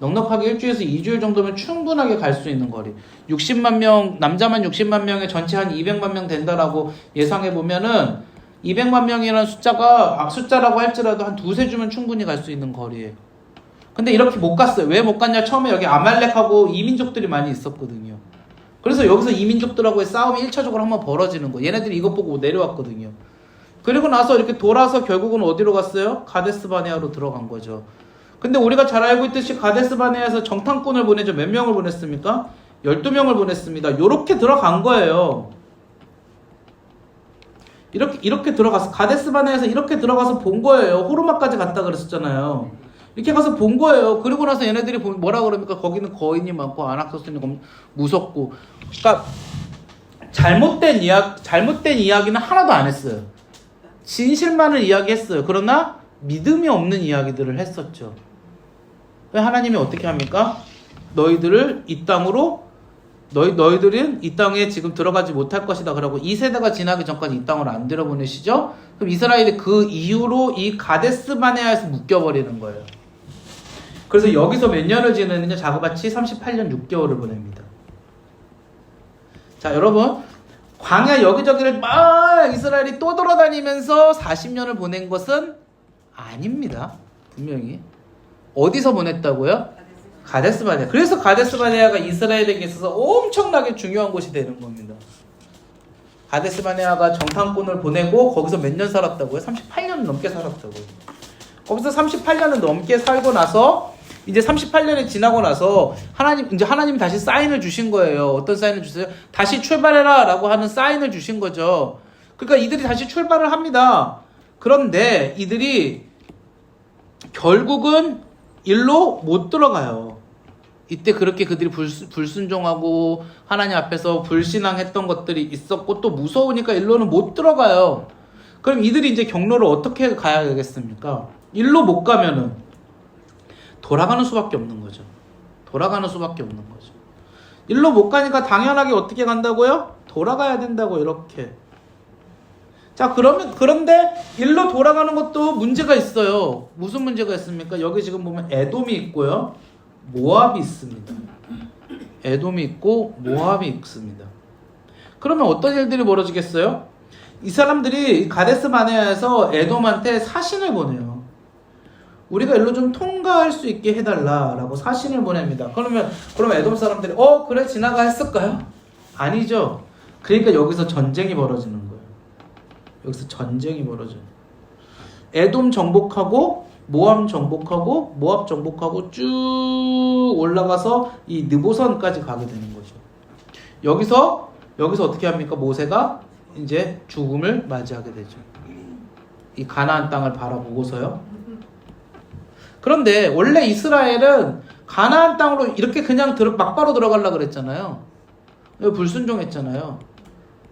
넉넉하게 일주일에서 2주일 정도면 충분하게 갈 수 있는 거리. 60만 명, 남자만 60만 명에 전체 한 200만 명 된다라고 예상해보면은 200만 명이라는 숫자라고 할지라도 한 두세 주면 충분히 갈 수 있는 거리예요. 근데 이렇게 못 갔어요. 왜 못 갔냐? 처음에 여기 아말렉하고 이민족들이 많이 있었거든요. 그래서 여기서 이민족들하고의 싸움이 1차적으로 한번 벌어지는 거예요. 얘네들이 이것 보고 내려왔거든요. 그리고 나서 이렇게 돌아서 결국은 어디로 갔어요? 가데스 바네아로 들어간 거죠. 근데 우리가 잘 알고 있듯이 가데스 바네아에서 정탐꾼을 보내죠. 몇 명을 보냈습니까? 12명을 보냈습니다. 요렇게 들어간 거예요. 이렇게 들어가서 가데스 바네아에서 이렇게 들어가서 본 거예요. 호르마까지 갔다 그랬었잖아요. 이렇게 가서 본 거예요. 그리고 나서 얘네들이 뭐라 그럽니까? 거기는 거인이 많고 아낙소스니 무섭고. 그러니까 잘못된 이야기는 하나도 안 했어요. 진실만을 이야기했어요. 그러나 믿음이 없는 이야기들을 했었죠. 왜 하나님이 어떻게 합니까? 너희들은 이 땅에 지금 들어가지 못할 것이다. 그러고 이 세대가 지나기 전까지 이 땅을 안 들여보내시죠? 그럼 이스라엘이 그 이후로 이 가데스 바네아에서 묶여버리는 거예요. 그래서 여기서 몇 년을 지내느냐? 자그마치 38년 6개월을 보냅니다. 자, 여러분, 광야 여기저기를 막 이스라엘이 또 돌아다니면서 40년을 보낸 것은 아닙니다. 분명히. 어디서 보냈다고요? 가데스 바네아. 그래서 가데스 바네아가 이스라엘에게 있어서 엄청나게 중요한 곳이 되는 겁니다. 가데스 바네아가 정탐꾼을 보내고 거기서 몇 년 살았다고요? 38년 넘게 살았다고요. 거기서 38년을 넘게 살고 나서 이제 38년이 지나고 나서 하나님 다시 사인을 주신 거예요. 어떤 사인을 주세요? 다시 출발해라 라고 하는 사인을 주신 거죠. 그러니까 이들이 다시 출발을 합니다. 그런데 이들이 결국은 일로 못 들어가요. 이때 그렇게 그들이 불순종하고 하나님 앞에서 불신앙했던 것들이 있었고 또 무서우니까 일로는 못 들어가요. 그럼 이들이 이제 경로를 어떻게 가야 되겠습니까? 일로 못 가면은 돌아가는 수밖에 없는 거죠. 일로 못 가니까 당연하게 어떻게 간다고요? 돌아가야 된다고 이렇게. 자, 그런데 일로 돌아가는 것도 문제가 있어요. 무슨 문제가 있습니까? 여기 지금 보면 에돔이 있고요. 모압이 있습니다. 에돔이 있고 모압이 있습니다. 그러면 어떤 일들이 벌어지겠어요? 이 사람들이 가데스 바네아에서 에돔한테 사신을 보내요. 우리가 일로 좀 통과할 수 있게 해달라라고 사신을 보냅니다. 그럼 에돔 사람들이 그래 지나가 했을까요? 아니죠. 그러니까 여기서 전쟁이 벌어지는 거예요. 여기서 전쟁이 벌어져요. 에돔 정복하고 모압 정복하고 쭉 올라가서 이 느보선까지 가게 되는 거죠. 여기서 어떻게 합니까? 모세가 이제 죽음을 맞이하게 되죠. 이 가나안 땅을 바라보고서요. 그런데 원래 이스라엘은 가나안 땅으로 이렇게 그냥 막바로 들어가려고 그랬잖아요. 불순종했잖아요.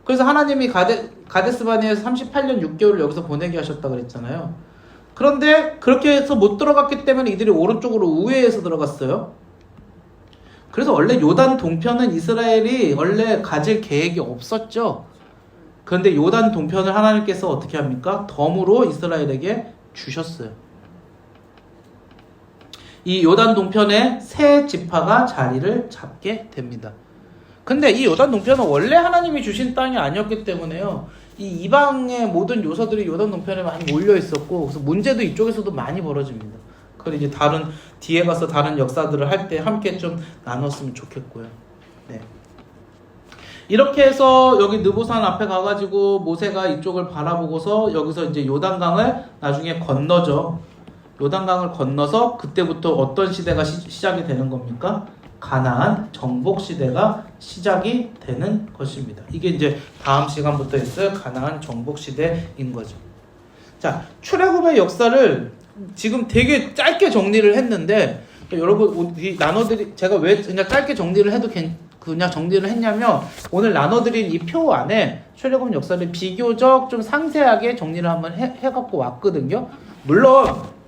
그래서 하나님이 가데스 바네아에서 38년 6개월을 여기서 보내게 하셨다 그랬잖아요. 그런데 그렇게 해서 못 들어갔기 때문에 이들이 오른쪽으로 우회해서 들어갔어요. 그래서 원래 요단 동편은 이스라엘이 원래 가질 계획이 없었죠. 그런데 요단 동편을 하나님께서 어떻게 합니까? 덤으로 이스라엘에게 주셨어요. 이 요단 동편에 세 지파가 자리를 잡게 됩니다. 근데 이 요단 동편은 원래 하나님이 주신 땅이 아니었기 때문에요. 이 이방의 모든 요소들이 요단 동편에 많이 몰려 있었고, 그래서 문제도 이쪽에서도 많이 벌어집니다. 그걸 이제 뒤에 가서 다른 역사들을 할 때 함께 좀 나눴으면 좋겠고요. 네. 이렇게 해서 여기 느보산 앞에 가가지고 모세가 이쪽을 바라보고서 여기서 이제 요단강을 나중에 건너죠. 요단강을 건너서 그때부터 어떤 시대가 시작이 되는 겁니까? 가나안 정복 시대가 시작이 되는 것입니다. 이게 이제 다음 시간부터 있을 가나안 정복 시대인 거죠. 자, 출애굽의 역사를 지금 되게 짧게 정리를 했는데, 여러분 제가 왜 그냥 짧게 정리를 해도 그냥 정리를 했냐면, 오늘 나눠드린 이 표 안에 출애굽 역사를 비교적 좀 상세하게 정리를 한번 해갖고 왔거든요. 물론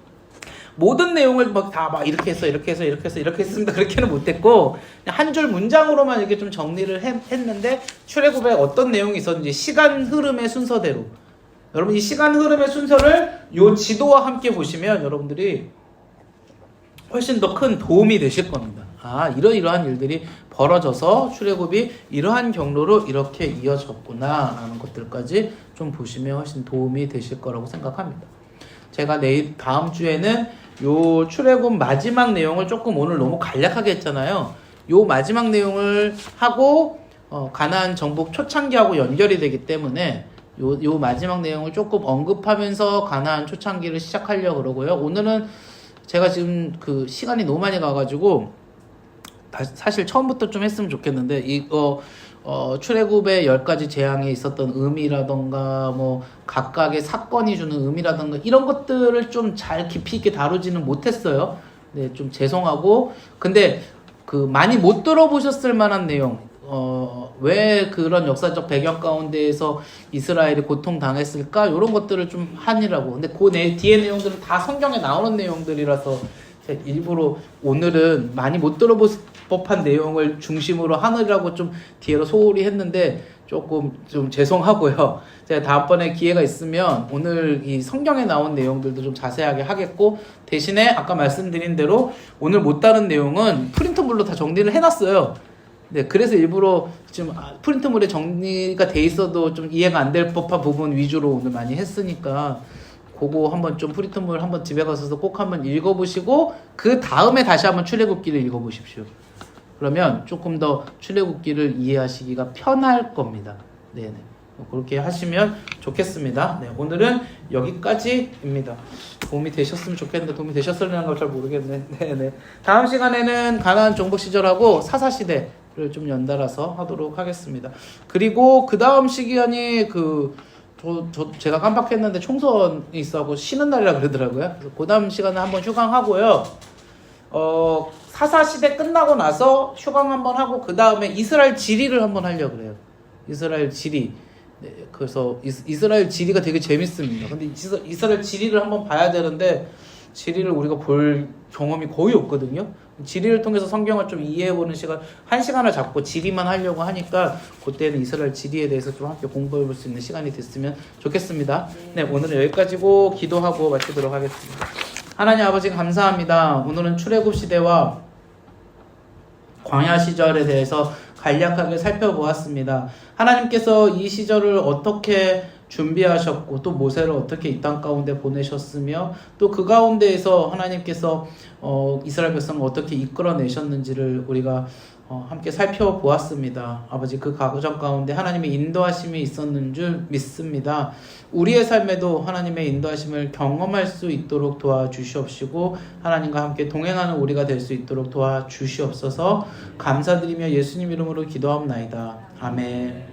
모든 내용을 다 이렇게 했습니다. 그렇게는 못했고, 한 줄 문장으로만 이렇게 좀 정리를 했는데, 출애굽에 어떤 내용이 있었는지 시간 흐름의 순서대로, 여러분 이 시간 흐름의 순서를 요 지도와 함께 보시면 여러분들이 훨씬 더 큰 도움이 되실 겁니다. 이러이러한 일들이 벌어져서 출애굽이 이러한 경로로 이렇게 이어졌구나 라는 것들까지 좀 보시면 훨씬 도움이 되실 거라고 생각합니다. 제가 다음 주에는 요 출애굽 마지막 내용을 조금 오늘 너무 간략하게 했잖아요. 요 마지막 내용을 하고 가나안 정복 초창기하고 연결이 되기 때문에 요 마지막 내용을 조금 언급하면서 가나안 초창기를 시작하려고 그러고요. 오늘은 제가 지금 그 시간이 너무 많이 가가지고 사실 처음부터 좀 했으면 좋겠는데, 이거 출애굽의 10가지 재앙에 있었던 의미라던가 뭐 각각의 사건이 주는 의미라던가 이런 것들을 좀 잘 깊이 있게 다루지는 못했어요. 네, 좀 죄송하고, 근데 그 많이 못 들어보셨을 만한 내용, 왜 그런 역사적 배경 가운데에서 이스라엘이 고통당했을까? 이런 것들을 좀 하느라고. 근데 뒤에 내용들은 다 성경에 나오는 내용들이라서 일부러 오늘은 많이 못 들어볼 법한 내용을 중심으로 하느라고 좀 뒤로 소홀히 했는데 조금 좀 죄송하고요. 제가 다음번에 기회가 있으면 오늘 이 성경에 나온 내용들도 좀 자세하게 하겠고, 대신에 아까 말씀드린 대로 오늘 못 다룬 내용은 프린터물로 다 정리를 해놨어요. 네, 그래서 일부러 지금 프린트물에 정리가 돼 있어도 좀 이해가 안 될 법한 부분 위주로 오늘 많이 했으니까, 그거 한번 좀 프린트물 한번 집에 가서 꼭 한번 읽어보시고, 그 다음에 다시 한번 출애굽기를 읽어보십시오. 그러면 조금 더 출애굽기를 이해하시기가 편할 겁니다. 네네. 그렇게 하시면 좋겠습니다. 네, 오늘은 여기까지입니다. 도움이 되셨으면 좋겠는데 도움이 되셨을려나 걸 잘 모르겠네. 네네. 다음 시간에는 가나안 정복 시절하고 사사 시대를 좀 연달아서 하도록 하겠습니다. 그리고 그 다음 시기간이 제가 깜빡했는데 총선이 있어서 쉬는 날이라 그러더라고요. 그래서 그 다음 시간에 한번 휴강하고요. 사사 시대 끝나고 나서 휴강 한번 하고 그 다음에 이스라엘 지리를 한번 하려고 그래요. 이스라엘 지리. 네, 그래서 이스라엘 지리가 되게 재밌습니다. 근데 이스라엘 지리를 한번 봐야 되는데 지리를 우리가 볼 경험이 거의 없거든요. 지리를 통해서 성경을 좀 이해해보는 시간, 1시간을 잡고 지리만 하려고 하니까 그때는 이스라엘 지리에 대해서 좀 함께 공부해볼 수 있는 시간이 됐으면 좋겠습니다. 네, 오늘은 여기까지고 기도하고 마치도록 하겠습니다. 하나님 아버지 감사합니다. 오늘은 출애굽 시대와 광야 시절에 대해서 간략하게 살펴보았습니다. 하나님께서 이 시절을 어떻게 준비하셨고 또 모세를 어떻게 이 땅 가운데 보내셨으며 또 그 가운데에서 하나님께서 이스라엘 백성을 어떻게 이끌어내셨는지를 우리가 함께 살펴보았습니다. 아버지, 그 과정 가운데 하나님의 인도하심이 있었는 줄 믿습니다. 우리의 삶에도 하나님의 인도하심을 경험할 수 있도록 도와주시옵시고 하나님과 함께 동행하는 우리가 될 수 있도록 도와주시옵소서. 감사드리며 예수님 이름으로 기도하옵나이다. 아멘.